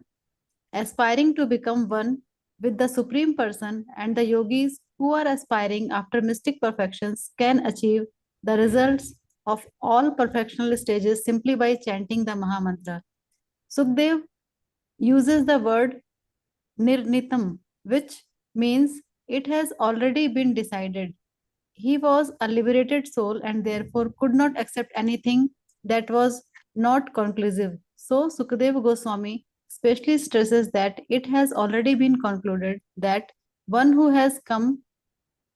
aspiring to become one with the Supreme Person, and the yogis who are aspiring after mystic perfections can achieve the results of all perfectional stages simply by chanting the Mahamantra. Sukdev uses the word nirnitam, which means it has already been decided. He was a liberated soul and therefore could not accept anything that was not conclusive. So, Sukadeva Goswami specially stresses that it has already been concluded that one who has come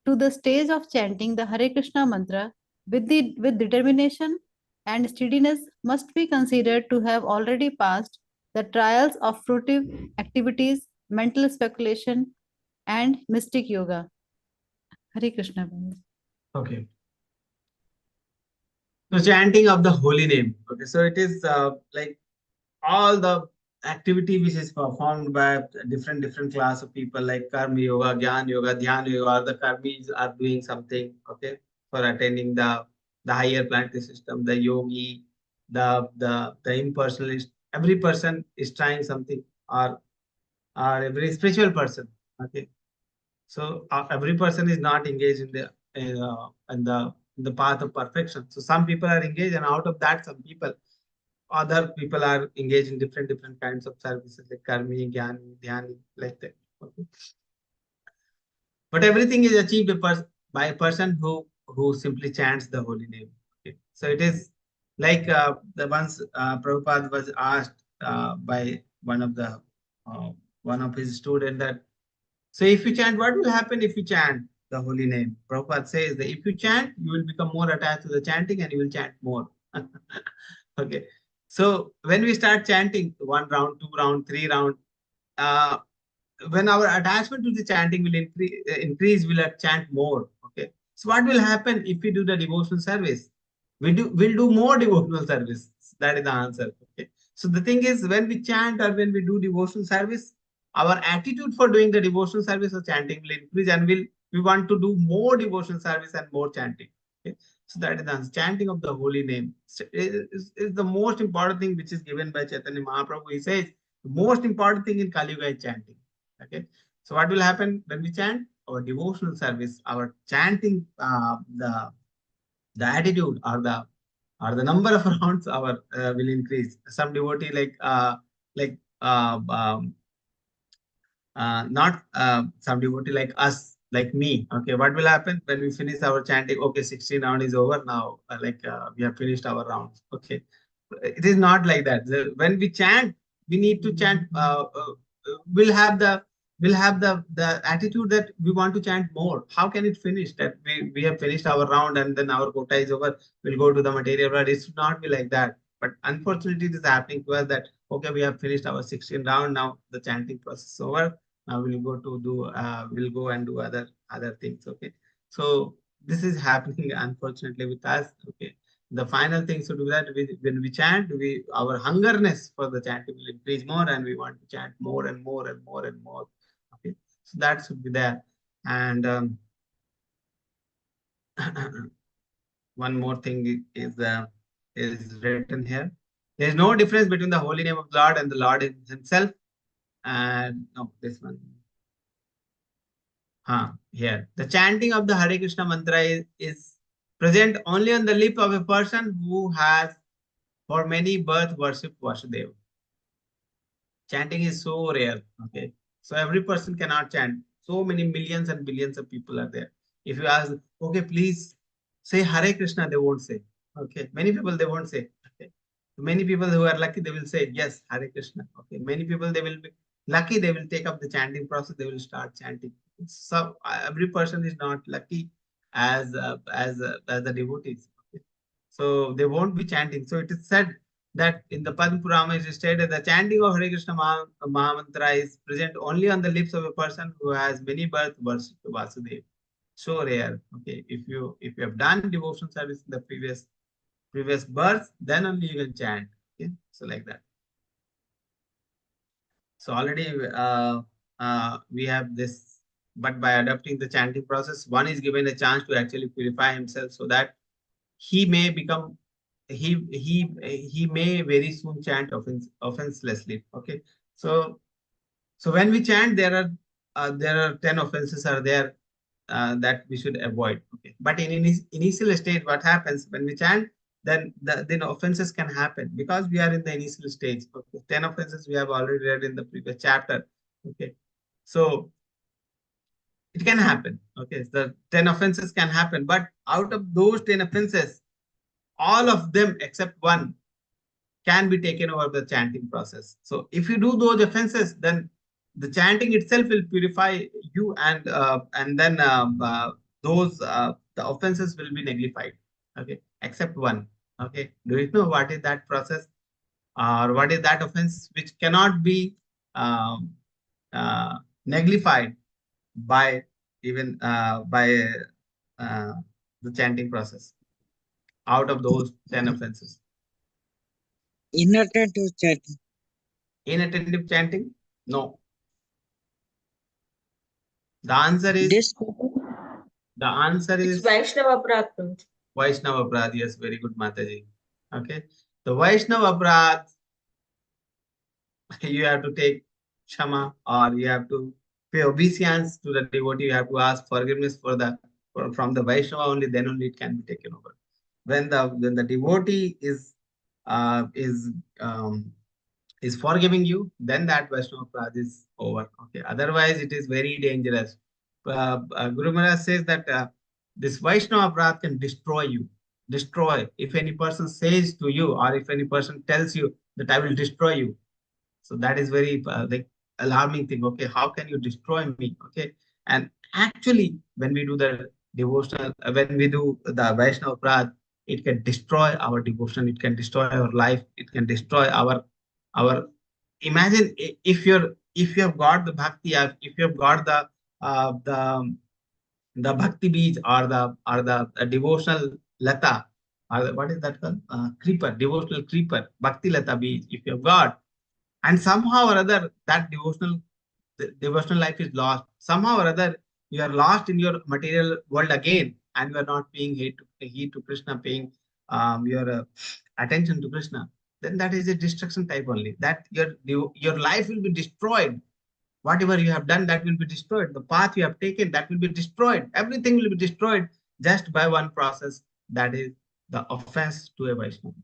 to the stage of chanting the Hare Krishna mantra with determination and steadiness must be considered to have already passed the trials of fruitive activities, mental speculation, and mystic yoga. Hare Krishna. Okay. So chanting of the holy name. Okay, so it is like all the activity which is performed by different class of people like karma yoga, gyan yoga, dhyana yoga, or the karmis are doing something, okay, for attaining the higher planetary system, the yogi, the impersonalist. Every person is trying something, or every spiritual person, okay. So every person is not engaged in the path of perfection. So some people are engaged, and out of that, some people, other people are engaged in different kinds of services like karmi, gyani, dhyani, like that. Okay. But everything is achieved by a person who simply chants the holy name. Okay. So it is like the once Prabhupada was asked by uh, one of his students that, so if you chant, what will happen if you chant the holy name? Prabhupada says that if you chant, you will become more attached to the chanting and you will chant more. Okay. So when we start chanting 1 round, 2 round, 3 round, uh, when our attachment to the chanting will increase, we'll chant more. Okay. So what will happen if we do the devotional service? We'll do more devotional service. That is the answer. Okay. So the thing is, when we chant or when we do devotional service, our attitude for doing the devotional service or chanting will increase, and we want to do more devotional service and more chanting. Okay. So that is the answer. Chanting of the holy name is the most important thing which is given by Chaitanya Mahaprabhu. He says the most important thing in Kali Yuga is chanting. Okay. So what will happen when we chant? Our devotional service, our chanting, the attitude or the number of rounds our will increase. Some devotee like not some devotee like us, like me. Okay, what will happen when we finish our chanting? Okay, 16 round is over now. We have finished our rounds. Okay, it is not like that. When we chant, we need to chant. We'll have the attitude that we want to chant more. How can it finish? That we have finished our round and then our quota is over. We'll go to the material world. It should not be like that. But unfortunately, it is happening to us that okay, we have finished our 16 round. Now the chanting process is over. Now we'll go to do. We'll go and do other things. Okay. So this is happening unfortunately with us. Okay. The final thing to do that when we chant, our hungerness for the chanting will increase more, and we want to chant more and more and more and more. Okay, so that should be there. And one more thing is written here. There is no difference between the holy name of the Lord and the Lord himself. And no, this one. Here. The chanting of the Hare Krishna mantra is present only on the lip of a person who has for many birth worshipped Vasudeva. Chanting is so rare. Okay. So every person cannot chant. So many millions and billions of people are there. If you ask, okay, please say Hare Krishna, they won't say. Okay. Many people they won't say. Okay. Many people who are lucky, they will say, yes, Hare Krishna. Okay. Many people they will be lucky, they will take up the chanting process, they will start chanting. So every person is not lucky as the devotees. Okay. So they won't be chanting. So it is said that in the Padma Purana it is stated the chanting of Hare Krishna Mahamantra is present only on the lips of a person who has many birth worshipped Vasudeva. So rare. Okay, if you have done devotion service in the previous birth, then only you can chant. Okay, so like that. So already we have this, but by adopting the chanting process, one is given a chance to actually purify himself so that he may become he may very soon chant offenselessly. Okay, so when we chant, there are 10 offenses are there that we should avoid. Okay, but in initial state, what happens when we chant? then then offenses can happen, because we are in the initial stage. Okay, 10 offenses we have already read in the previous chapter. Okay, so it can happen. Okay, the 10 offenses can happen, but out of those 10 offenses, all of them except one can be taken over the chanting process. So if you do those offenses, then the chanting itself will purify you, and then those the offenses will be nullified. Okay, except one. Okay, do you know what is that process, or what is that offense which cannot be um, nullified by even by uh, the chanting process out of those 10 offenses? Inattentive chanting. Inattentive chanting? No. The answer is It's Vaishnava Aparadh. Vaishnava Aparadh. Yes, very good, Mataji. Okay. The Vaishnava Aparadh, you have to take Shama, or you have to pay obeisance to the devotee. You have to ask forgiveness from the Vaishnava only, then only it can be taken over. When the devotee is uh, is um, is forgiving you, then that Vaishnava Aparadh is over. Okay. Otherwise, it is very dangerous. Guru Maharaj says that this Vaishnava Aparadh can destroy you. Destroy. If any person says to you, or if any person tells you that I will destroy you, so that is very like alarming thing. Okay, how can you destroy me? Okay, and actually, when we do the devotional, when we do the Vaishnava Aparadh, it can destroy our devotion. It can destroy our life. It can destroy our. Imagine if you have got the bhakti, if you have got uh, the the bhakti beach, or the devotional lata, or what is that called? Creeper, devotional creeper, bhakti lata beach. If you have got, and somehow or other that devotional life is lost, somehow or other you are lost in your material world again, and you are not paying heed to Krishna, paying your attention to Krishna, then that is a destruction type only. That your life will be destroyed. Whatever you have done, that will be destroyed. The path you have taken, that will be destroyed. Everything will be destroyed just by one process, that is the offense to a Vaishnava.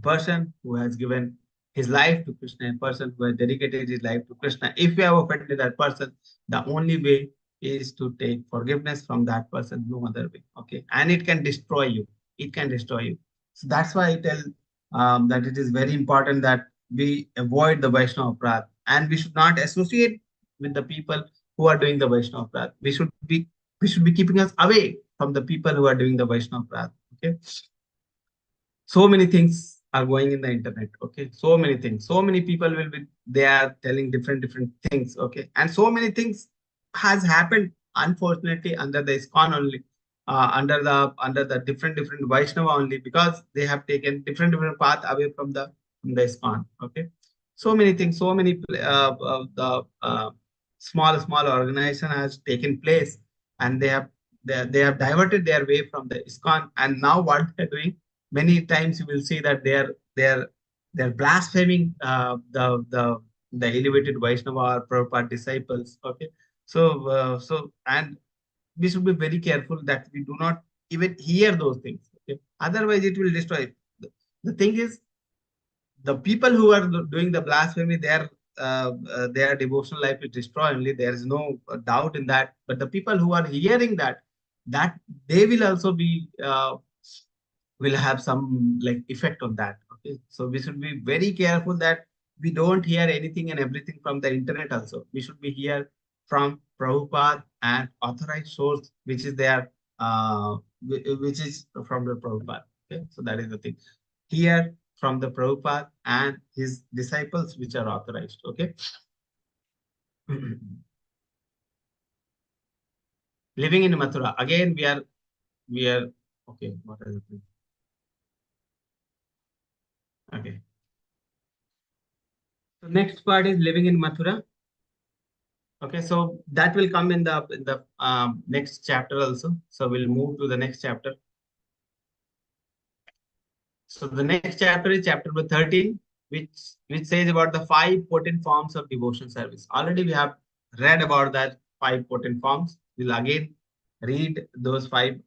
Person who has given his life to Krishna, a person who has dedicated his life to Krishna, if you have offended that person, the only way is to take forgiveness from that person, no other way. Okay, and it can destroy you. It can destroy you. So that's why I tell that it is very important that we avoid the Vaishnava Aparadh, and we should not associate with the people who are doing the Vaishnava Aparadh. We should be keeping us away from the people who are doing the Vaishnava Aparadh. Okay. So many things are going in the internet. Okay, so many things, so many people will be, they are telling different things. Okay, and so many things has happened, unfortunately, under the ISKCON only, under the different Vaishnava only, because they have taken different path away from the ISKCON. Okay, so many things, so many the small organization has taken place, and they have diverted their way from the ISKCON, and now what they're doing, many times you will see that they're blaspheming the elevated Vaishnava or Prabhupada disciples. Okay, so and we should be very careful that we do not even hear those things. Okay, otherwise it will destroy. The thing is, the people who are doing the blasphemy, their devotional life is destroyed only. There is no doubt in that. But the people who are hearing that they will also be will have some like effect on that. Okay, so we should be very careful that we don't hear anything and everything from the internet. Also, we should be hear from Prabhupada and authorized source, which is there, which is from the Prabhupada. Okay, so that is the thing. Hear from the Prabhupada and his disciples, which are authorized. Okay. Living in Mathura. Again, we are okay. What is it? Okay. So next part is living in Mathura. Okay, so that will come in the next chapter also. So we'll move to the next chapter. So the next chapter is chapter number 13, which says about the 5 potent forms of devotion service. Already we have read about that 5 potent forms. We'll again read those five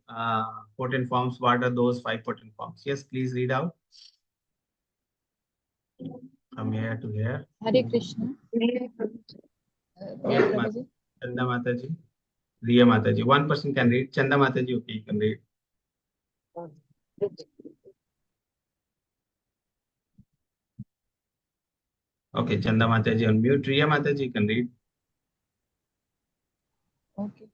potent forms. What are those five potent forms? Yes, please read out. From here to here. Hare Krishna. Yes, Chanda Mataji. Riya Mataji. One person can read. Chanda Mataji, okay, you can read. Okay, Chanda Mataji on mute. Riya Mataji can read. Okay.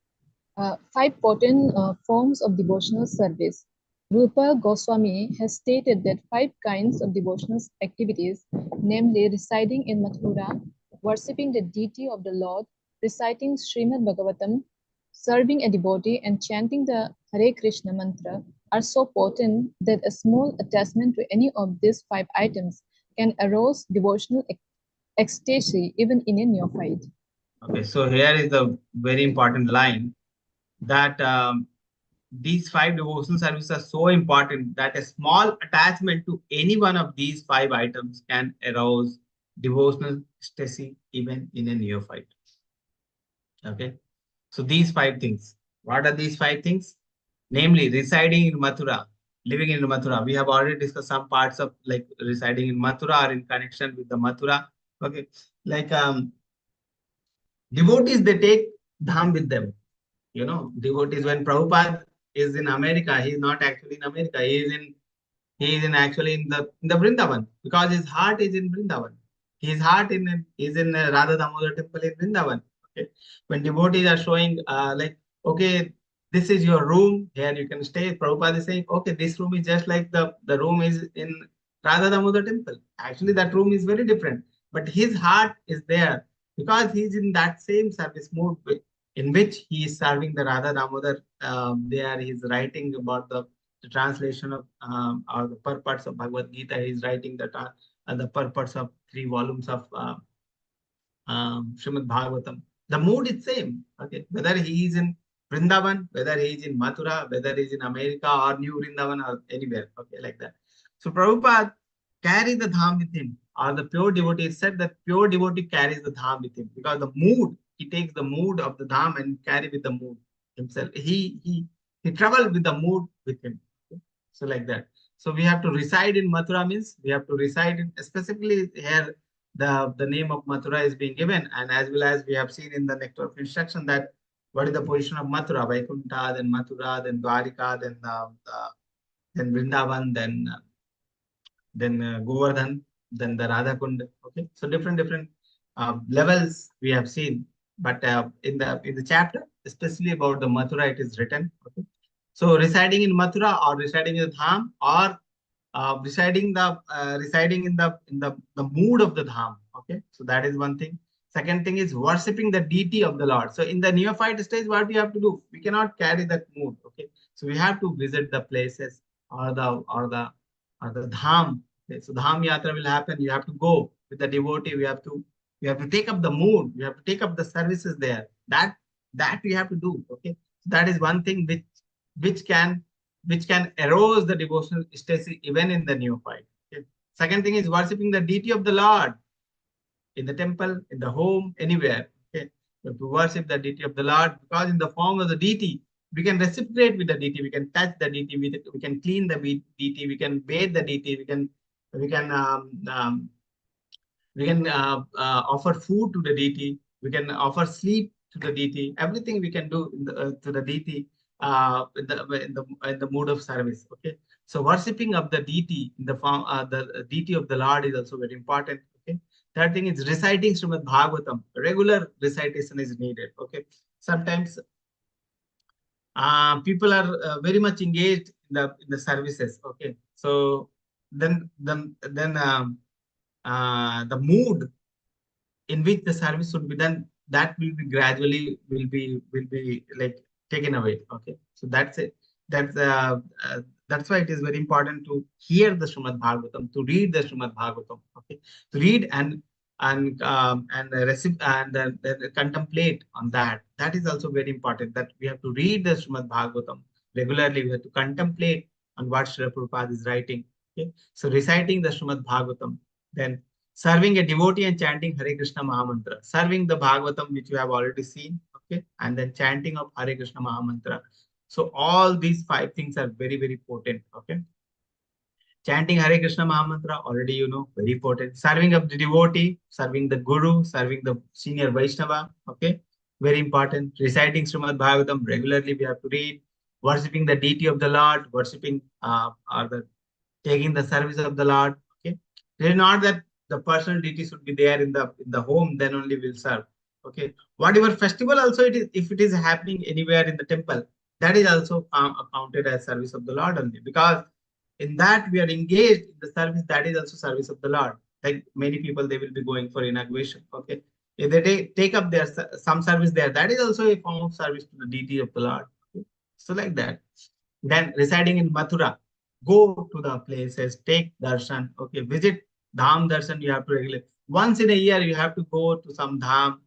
Five potent forms of devotional service. Rupa Goswami has stated that five kinds of devotional activities, namely reciting in Mathura, worshipping the deity of the Lord, reciting Srimad Bhagavatam, serving a devotee, and chanting the Hare Krishna mantra, are so potent that a small attachment to any of these five items can arouse devotional ecstasy even in a neophyte. Okay, so here is the very important line that these five devotional services are so important that a small attachment to any one of these five items can arouse devotional ecstasy even in a neophyte. Okay, so these five things. What are these five things? Namely, residing in Mathura, living in Mathura. We have already discussed some parts of like residing in Mathura or in connection with the Mathura. Okay, like devotees, they take dham with them. You know, devotees, when Prabhupada is in America, he is not actually in America. He is in actually in the Vrindavan, because his heart is in Vrindavan. His heart is in Radha Damodar temple in Vrindavan. Okay, when devotees are showing like, okay, this is your room, here you can stay. Prabhupada is saying, okay, this room is just like the room is in Radha Damodar temple. Actually, that room is very different, but his heart is there because he's in that same service mode in which he is serving the Radha Damodar. There he is writing about the translation of or the purports of Bhagavad Gita. He is writing the purports of 3 volumes of Srimad Bhagavatam. The mood is same. Okay, whether he is in Vrindavan, whether he is in Mathura, whether he is in America or New Vrindavan or anywhere. Okay, like that. So Prabhupada carry the dham with him, or the pure devotee said that pure devotee carries the dham with him, because the mood, he takes the mood of the dham and carry with the mood himself. He traveled with the mood with him. Okay? So like that. So we have to reside in Mathura means we have to reside in, specifically here the name of Mathura is being given, and as well as we have seen in the nectar of instruction that what is the position of Mathura, Vaikuntha, then Mathura, then Dwarika, then Vrindavan, then Govardhan, then the Radha Kund. Okay, so different levels we have seen, but in the chapter, especially about the Mathura, it is written. Okay, so residing in Mathura or residing in the Dham or residing in the mood of the Dham. Okay, so that is one thing. Second thing is worshipping the deity of the Lord. So in the neophyte stage, what we have to do? We cannot carry that mood. Okay, so we have to visit the places or the dham. Okay, so dham yatra will happen. You have to go with the devotee. We have to take up the mood. We have to take up the services there. That we have to do. Okay, so that is one thing which can arouse the devotional ecstasy even in the neophyte. Okay. Second thing is worshipping the deity of the Lord in the temple, in the home, anywhere. Okay, so to worship the deity of the Lord, because in the form of the deity, we can reciprocate with the deity, we can touch the deity, we can clean the deity, we can bathe the deity, we can offer food to the deity, we can offer sleep to the deity, everything we can do to the deity in the mode of service. Okay, so worshipping of the deity in the form the deity of the Lord is also very important. Okay, third thing is reciting Srimad Bhagavatam. Regular recitation is needed. Okay, sometimes people are very much engaged in the services. Okay, so then the mood in which the service should be done, that will be gradually will be like taken away. Okay, so that's it. That's why it is very important to hear the Srimad Bhagavatam, to read the Srimad Bhagavatam. Okay, to read and contemplate on that. That is also very important. That we have to read the Srimad Bhagavatam regularly. We have to contemplate on what Srila Prabhupada is writing. Okay, so reciting the Srimad Bhagavatam, then serving a devotee and chanting Hare Krishna Mahamantra, serving the Bhagavatam, which you have already seen. okay, and then chanting of Hare Krishna Mahamantra. So all these 5 things are very, very potent. Okay. Chanting Hare Krishna Mahamantra, already you know, very important. Serving of the devotee, serving the Guru, serving the senior Vaishnava, okay, very important. Reciting Srimad Bhagavatam regularly, we have to read. Worshipping the deity of the Lord, worshipping or the taking the service of the Lord. Okay, it is not that the personal deity should be there in the home, then only will serve. Okay, whatever festival also it is, if it is happening anywhere in the temple, that is also counted as service of the Lord only, because in that we are engaged in the service, that is also service of the Lord. Like many people, they will be going for inauguration. Okay, if they take up their some service there, that is also a form of service to the deity of the Lord. Okay? So like that. Then residing in Mathura, go to the places, take darshan. Okay, visit dham darshan. You have to regularly once in a year. You have to go to some dham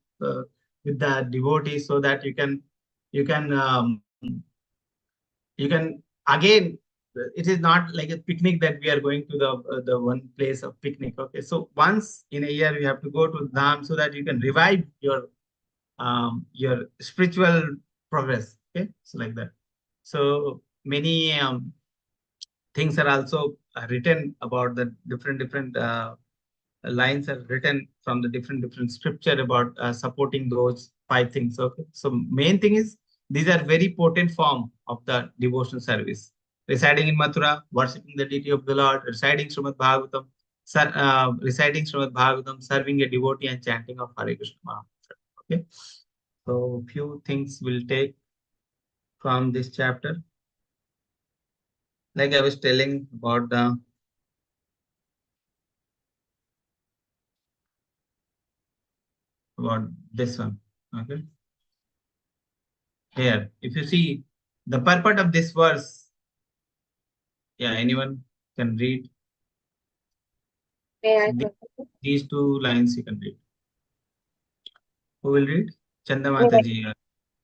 with the devotees, so that you can you can again, it is not like a picnic that we are going to the one place of picnic. Okay, so once in a year you have to go to dham, so that you can revive your spiritual progress. Okay, so like that. So many things are also written about the different lines are written from the different scripture about supporting those 5 things. Okay, so main thing is these are very potent form of the devotional service. Residing in Mathura, worshipping the deity of the Lord, reciting Srimad Bhagavatam, reciting Srimad Bhagavatam, serving a devotee, and chanting of Hare Krishna Mahamantra. Okay, so few things will take from this chapter. Like I was telling about this one. Okay, here, if you see the purport of this verse, yeah, anyone can read. So these 2 lines you can read. Who will read? Chanda Mataji.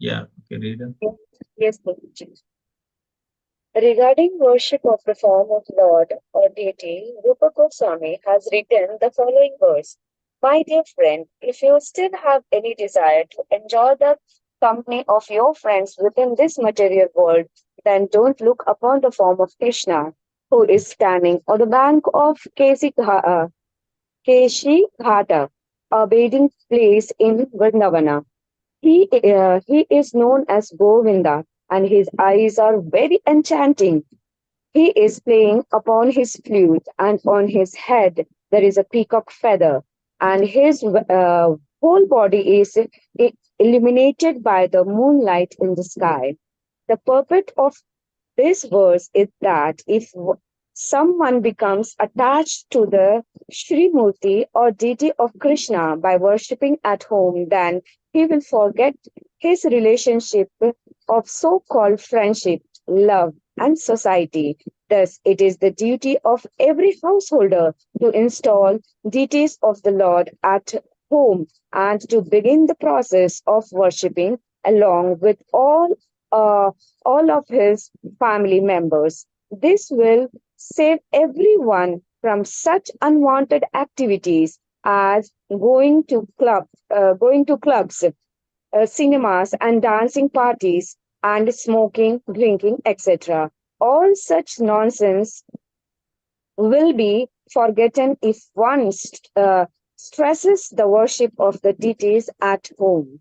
Yeah, okay, read. Yes, Prabhuji. Regarding worship of the form of Lord or deity, Rupa Goswami has written the following verse. My dear friend, if you still have any desire to enjoy the company of your friends within this material world, then don't look upon the form of Krishna, who is standing on the bank of Keshi Ghata, a bathing place in Vrindavana. He is known as Govinda, and his eyes are very enchanting. He is playing upon his flute, and on his head there is a peacock feather, and his whole body is illuminated by the moonlight in the sky. The purport of this verse is that if someone becomes attached to the Srimurti or deity of Krishna by worshipping at home, then he will forget his relationship of so-called friendship, love, and society. Thus, it is the duty of every householder to install deities of the Lord at home and to begin the process of worshipping along with all of his family members. This will save everyone from such unwanted activities as going to clubs, cinemas, and dancing parties, and smoking, drinking, etc. All such nonsense will be forgotten if one stresses the worship of the deities at home.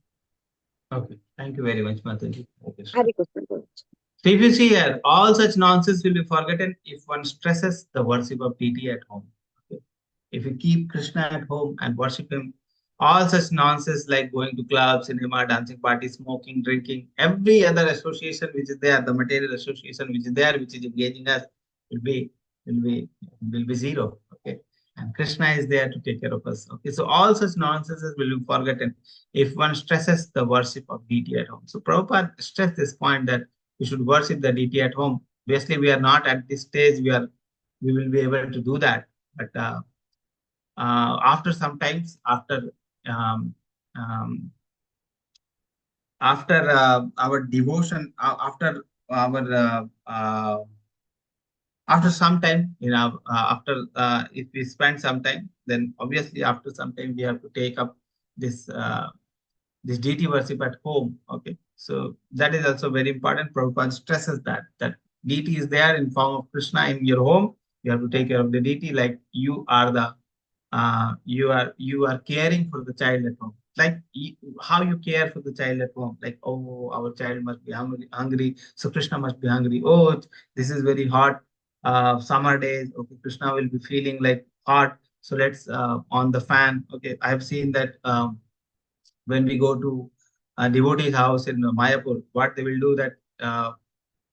Okay, thank you very much, Mataji. Hare Krishna. So if you see here, all such nonsense will be forgotten if one stresses the worship of deity at home. Okay? If you keep Krishna at home and worship him, all such nonsense like going to clubs, cinema, dancing parties, smoking, drinking, every other association which is there, the material association which is there, which is engaging us, will be will be zero. Okay. And Krishna is there to take care of us. Okay. So all such nonsenses will be forgotten if one stresses the worship of deity at home. So Prabhupada stressed this point that we should worship the deity at home. Obviously, we are not at this stage. We will be able to do that. But after some times, um, um, after our devotion, after some time, after if we spend some time, then obviously after some time we have to take up this this deity worship at home. Okay, so that is also very important. Prabhupada stresses that deity is there in form of Krishna in your home. You have to take care of the deity like you are the you are caring for the child at home, like how you care for the child at home, like, oh, our child must be hungry, so Krishna must be hungry. Oh, this is very hot summer days. Okay, Krishna will be feeling like hot, so let's on the fan. Okay, I have seen that when we go to a devotee's house in Mayapur, what they will do that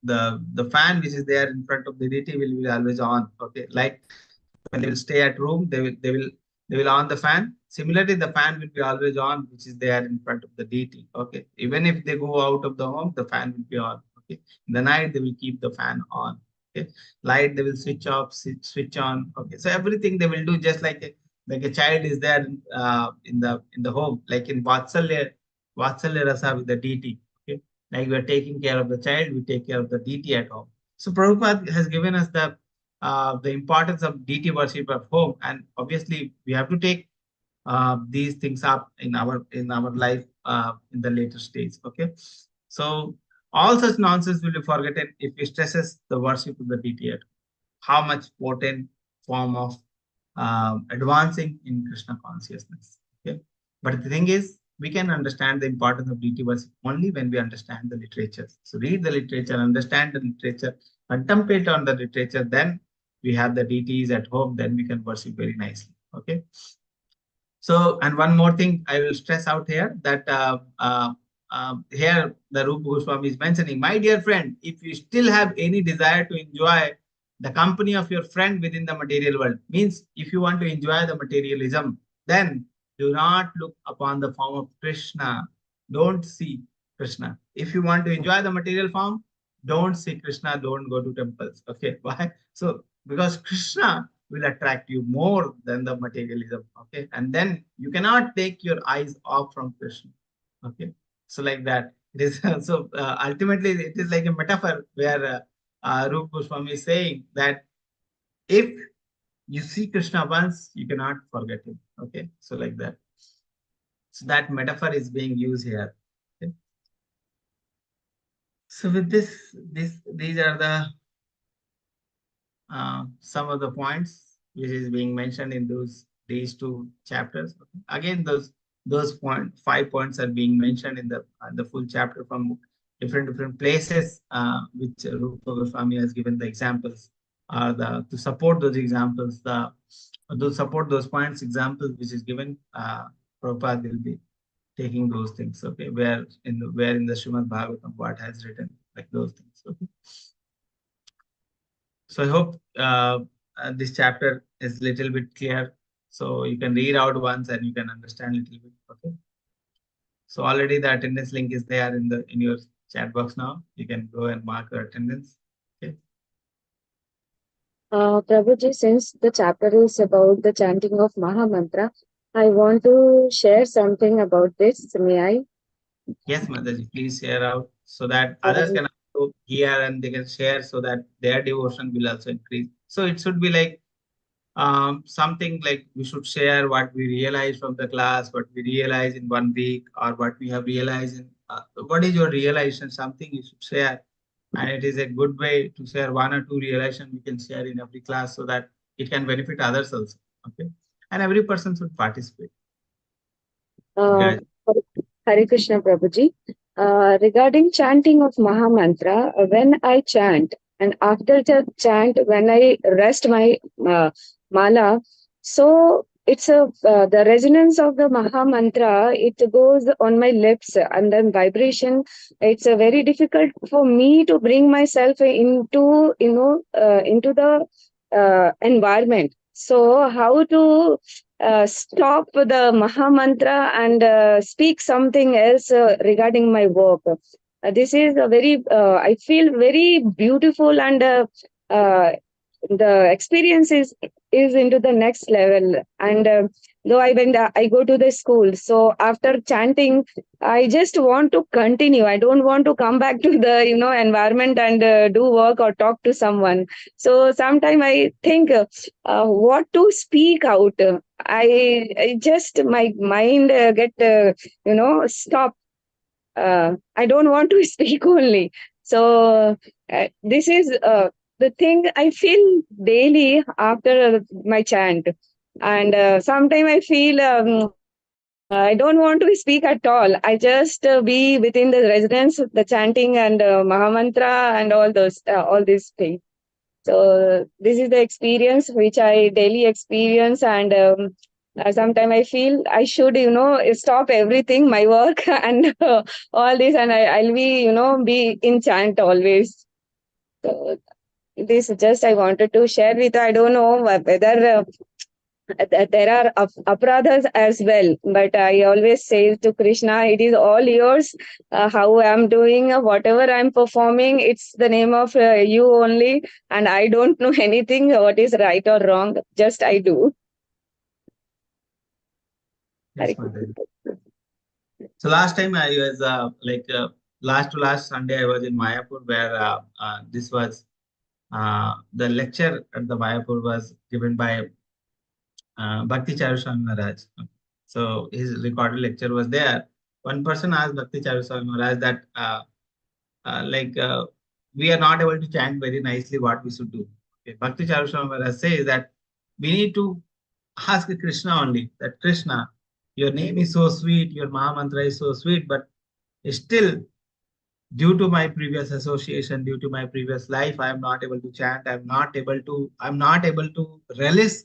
the fan which is there in front of the deity will be always on. Okay, like when they will stay at room, they will on the fan. Similarly, the fan will be always on, which is there in front of the deity. Okay, even if they go out of the home, the fan will be on. Okay, in the night they will keep the fan on. Okay, light they will switch off, switch on. Okay, so everything they will do just like a child is there in the home, like in Vatsalya Rasa with the deity. Okay, like we are taking care of the child, we take care of the deity at home. So Prabhupada has given us the importance of deity worship at home, and obviously we have to take these things up in our life in the later stage. Okay, so all such nonsense will be forgotten if we stresses the worship of the deity at home. How much potent form of advancing in Krishna consciousness. Okay, but the thing is, we can understand the importance of deity worship only when we understand the literature. So read the literature, understand the literature, contemplate on the literature, then we have the deities at home, then we can worship very nicely. Okay. So, and one more thing I will stress out here that here the Rupa Goswami is mentioning, my dear friend, if you still have any desire to enjoy the company of your friend within the material world, means if you want to enjoy the materialism, then do not look upon the form of Krishna. Don't see Krishna. If you want to enjoy the material form, don't see Krishna, don't go to temples. Okay, why? So, because Krishna will attract you more than the materialism. Okay, and then you cannot take your eyes off from Krishna. Okay, so like that. It is so ultimately it is like a metaphor where Rupa Goswami is saying that if you see Krishna once, you cannot forget him. Okay, so like that. So that metaphor is being used here. Okay. So with these are the some of the points which is being mentioned in these two chapters. Okay. Again, those 5 points are being mentioned in the full chapter from different places, which Rupa Goswami has given the examples, to support those examples, to support those points, examples which is given. Prabhupada will be taking those things. Okay, where in the Srimad Bhagavatam what has written, like those things. Okay. So I hope this chapter is a little bit clear. So you can read out once and you can understand a little bit. Okay. So already the attendance link is there in your chat box now. You can go and mark your attendance. Okay. Prabhuji, since the chapter is about the chanting of Maha Mantra, I want to share something about this. May I? Yes, Mataji, please share out so that others can also hear and they can share so that their devotion will also increase. So it should be like something like we should share what we realize from the class, what we realize in 1 week, or what we have realized in what is your realization, something you should share. And it is a good way to share 1 or 2 realization we can share in every class so that it can benefit others also. Okay. And every person should participate. Uh, Hare Krishna Prabhuji. Regarding chanting of Maha Mantra, when I chant and after the chant, when I rest my mala, so it's the resonance of the Maha Mantra, it goes on my lips and then vibration. It's very difficult for me to bring myself into, into the environment. So how to stop the Maha Mantra and speak something else regarding my work. This is a very, I feel very beautiful, and the experience is is into the next level. And though I go to the school, so after chanting, I just want to continue. I don't want to come back to the environment and do work or talk to someone. So sometimes I think what to speak out. I just my mind get stop. I don't want to speak only. So this is the thing I feel daily after my chant. And sometimes I feel I don't want to speak at all. I just be within the residence, the chanting and Mahamantra and all these things. So this is the experience which I daily experience, and sometimes I feel I should, stop everything, my work and all this, and I'll be, be in chant always. So this just I wanted to share with. I don't know whether there are apradhas as well, but I always say to Krishna, it is all yours. How I'm doing, whatever I'm performing, it's the name of you only, and I don't know anything what is right or wrong. Just I do. Yes, Mataji. So last time I was last to last Sunday I was in Mayapur, where this was the lecture at the Mayapur was given by Bhakti Charuswami Maharaj. So his recorded lecture was there. One person asked Bhakti Charuswami Maharaj that we are not able to chant very nicely, what we should do. Okay. Bhakti Charuswami Maharaj says that we need to ask Krishna only, that Krishna, your name is so sweet, your Mahamantra is so sweet, but still, due to my previous association, due to my previous life, I am not able to chant. I'm not able to relish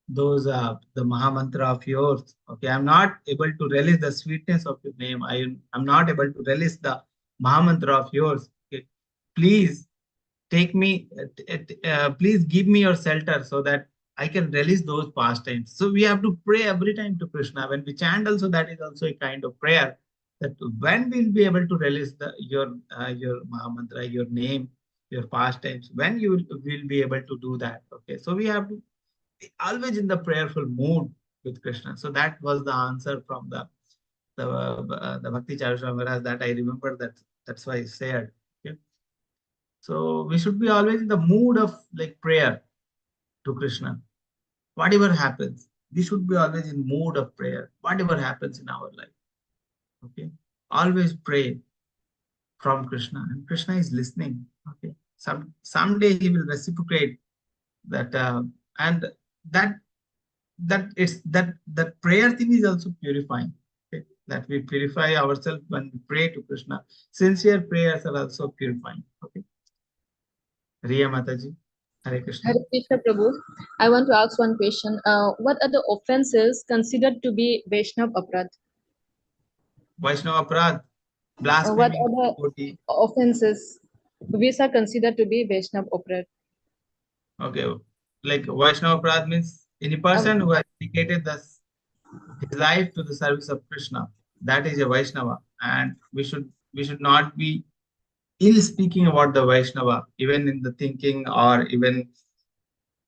those the Mahamantra of yours. Okay, I'm not able to relish the sweetness of your name. I'm not able to relish the Mahamantra of yours. Okay, please take me. Please give me your shelter so that I can relish those pastimes. So we have to pray every time to Krishna. When we chant, also that is also a kind of prayer. That when we'll be able to relish your Mahamantra, your name, your pastimes, when you will be able to do that. Okay, so we have to be always in the prayerful mood with Krishna. So that was the answer from the Bhakti Charuswami Maharaj that I remember. That's why I said. Okay, so we should be always in the mood of like prayer to Krishna. Whatever happens, we should be always in mood of prayer. Whatever happens in our life. Okay, always pray from Krishna, and Krishna is listening. Okay, someday he will reciprocate that, and that prayer thing is also purifying. Okay, that we purify ourselves when we pray to Krishna. Sincere prayers are also purifying. Okay, Riya Mataji, Hare Krishna. Hare Krishna Prabhu, I want to ask one question. What are the offenses considered to be Vaishnav Aparadh? Vaishnava Aparadh, What blasphemy, are the offenses which are considered to be Vaishnav Aparadh? Okay, like Vaishnava Aparadh means any person who has dedicated his life to the service of Krishna. That is a Vaishnava, and we should not be ill speaking about the Vaishnava, even in the thinking or even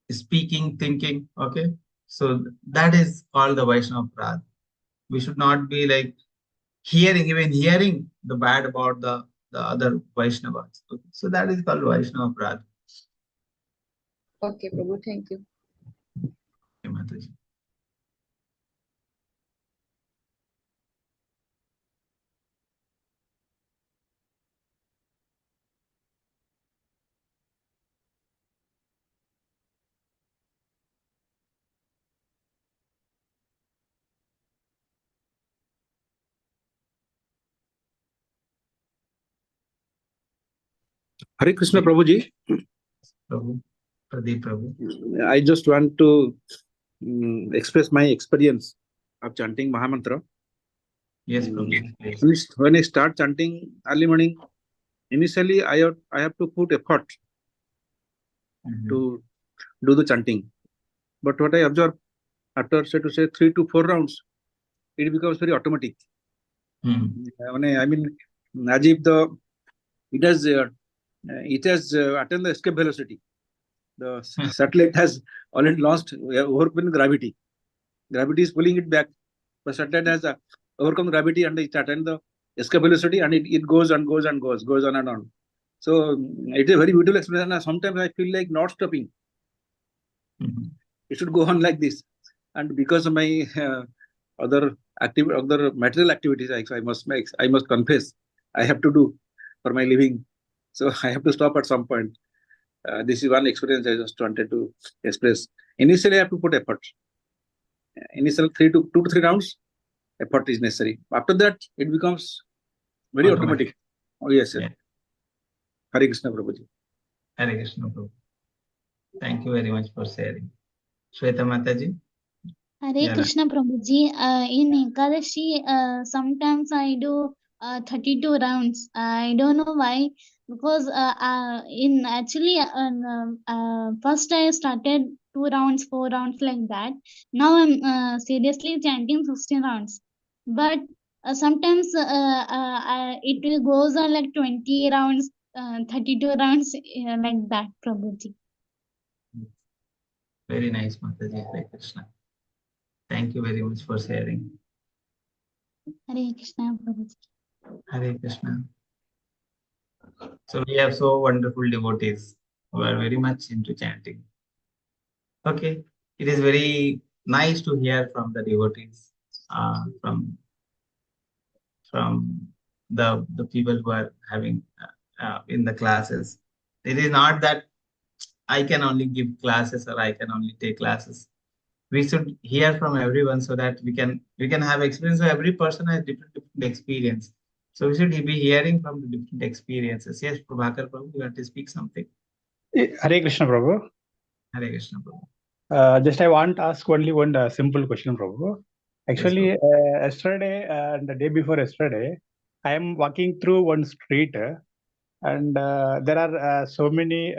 speaking, thinking. Okay, so that is called the Vaishnava Aparadh. We should not be like hearing the bad about the other Vaishnavas. Okay? So that is called Vaishnava Aparadh. Okay, Prabhu, thank you. Okay, Mataji. Hare Krishna Prabhuji. Prabhu, Pradeep Prabhu. I just want to express my experience of chanting Mahamantra. Yes, Prabhu. Yes. When I start chanting early morning, initially I have to put effort to do the chanting. But what I observe after say 3 to 4 rounds, it becomes very automatic. I mean, as if it has attained the escape velocity. The satellite has already lost, overcome gravity. Gravity is pulling it back. The satellite has overcome gravity and it attained the escape velocity, and it goes and goes and goes on and on. So it is a very beautiful experience. And sometimes I feel like not stopping. It should go on like this. And because of my other material activities, I must confess, I have to do for my living. So I have to stop at some point. This is one experience I just wanted to express. Initially, I have to put effort. Initial 2 to 3 rounds, effort is necessary. After that, it becomes very automatic. Oh, yes, sir. Yeah. Hare Krishna, Prabhuji. Hare Krishna, Prabhu. Thank you very much for sharing. Shweta Mataji. Hare Krishna, Prabhuji. In Ekadashi, sometimes I do 32 rounds. I don't know why, because first I started 2 rounds, 4 rounds like that. Now I'm seriously chanting 16 rounds. But sometimes it goes on like 20 rounds, 32 rounds, like that, Prabhuji. Very nice, Mataji. Hare Krishna. Thank you very much for sharing. Hare Krishna, Prabhuji. Hare Krishna. So we have so wonderful devotees who are very much into chanting. Okay, it is very nice to hear from the devotees, from the people who are having in the classes. It is not that I can only give classes or I can only take classes. We should hear from everyone so that we can have experience. So every person has different experience. So we should be hearing from the different experiences. Yes, Prabhakar Prabhu, you want to speak something? Hare Krishna, Prabhu. Hare Krishna, Prabhu. Just I want to ask only one simple question, Prabhu. Actually, yesterday and the day before yesterday, I am walking through one street and there are so many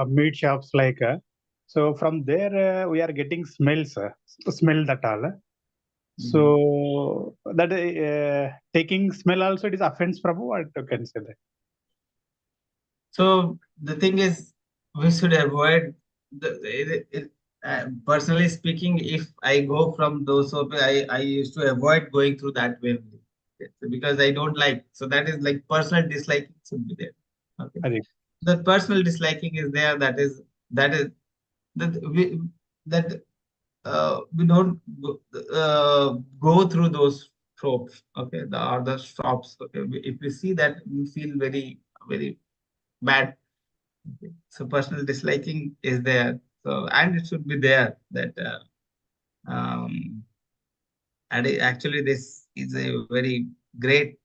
meat shops like. So from there, we are getting smells, smell that all. So that taking smell also, it is offense, Prabhu, or you can say that? So the thing is, we should avoid personally speaking, if I go from those, I used to avoid going through that way because I don't like. So that is like personal disliking should be there. Okay. The personal disliking is there. That we don't go through those tropes. Okay, the shops. Okay, if we see that, we feel very bad. Okay. So personal disliking is there. So and it should be there that and actually this is a very great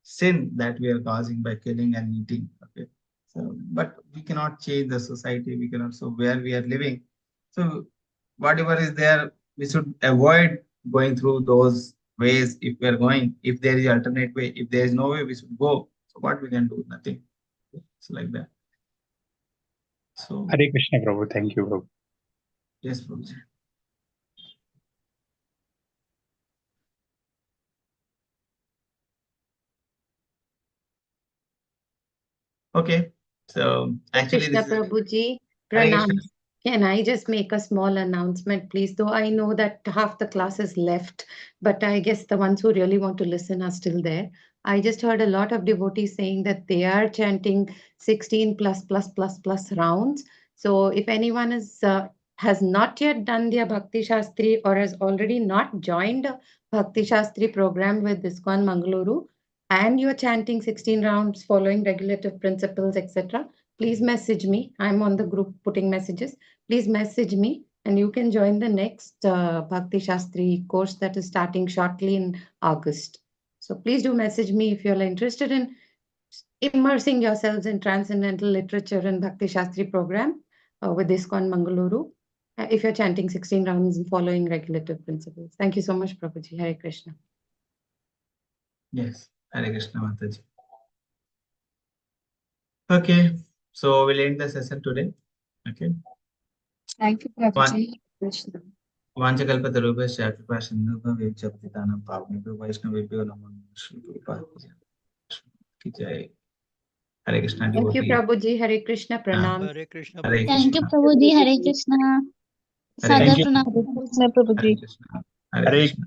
sin that we are causing by killing and eating. Okay. So but we cannot change the society. We cannot. So where we are living. So whatever is there, we should avoid going through those ways. If we are going, if there is alternate way, if there is no way, we should go. So what we can do? Nothing. It's like that. So Hare Krishna, Prabhu. Thank you, Prabhu. Yes, Prabhuji. Okay. So actually, Krishna Prabhuji, pranam. Can I just make a small announcement, please? Though I know that half the class is left, but I guess the ones who really want to listen are still there. I just heard a lot of devotees saying that they are chanting 16 plus rounds. So if anyone is has not yet done their Bhakti Shastri or has already not joined a Bhakti Shastri program with ISKCON Mangalore, and you're chanting 16 rounds following regulative principles, etc., please message me. I'm on the group putting messages. Please message me and you can join the next Bhakti Shastri course that is starting shortly in August. So please do message me if you're interested in immersing yourselves in transcendental literature and Bhakti Shastri program with ISKCON Mangalore. If you're chanting 16 rounds and following regulative principles. Thank you so much, Prabhuji. Hare Krishna. Yes, Hare Krishna, Mataji. Okay, so we'll end the session today. Okay. Thank you, Prabhuji. Krishna. Vanchakalpatarubhasya kripa sindhubham vibhajapatitanam pavnebhyo vaishnavebhyo namo namaः. Shri Prabhupada ki jai. Hare Krishna Thank you, devotee. Prabhuji. Hare Krishna Pranam. Hare Krishna, Hare Prabhuji. Thank you, Krishna. Prabhuji. Hare Krishna. Hare Sadar Thank you. Pranam. Hare Krishna, Prabhuji. Hare Krishna. Hare Hare Krishna.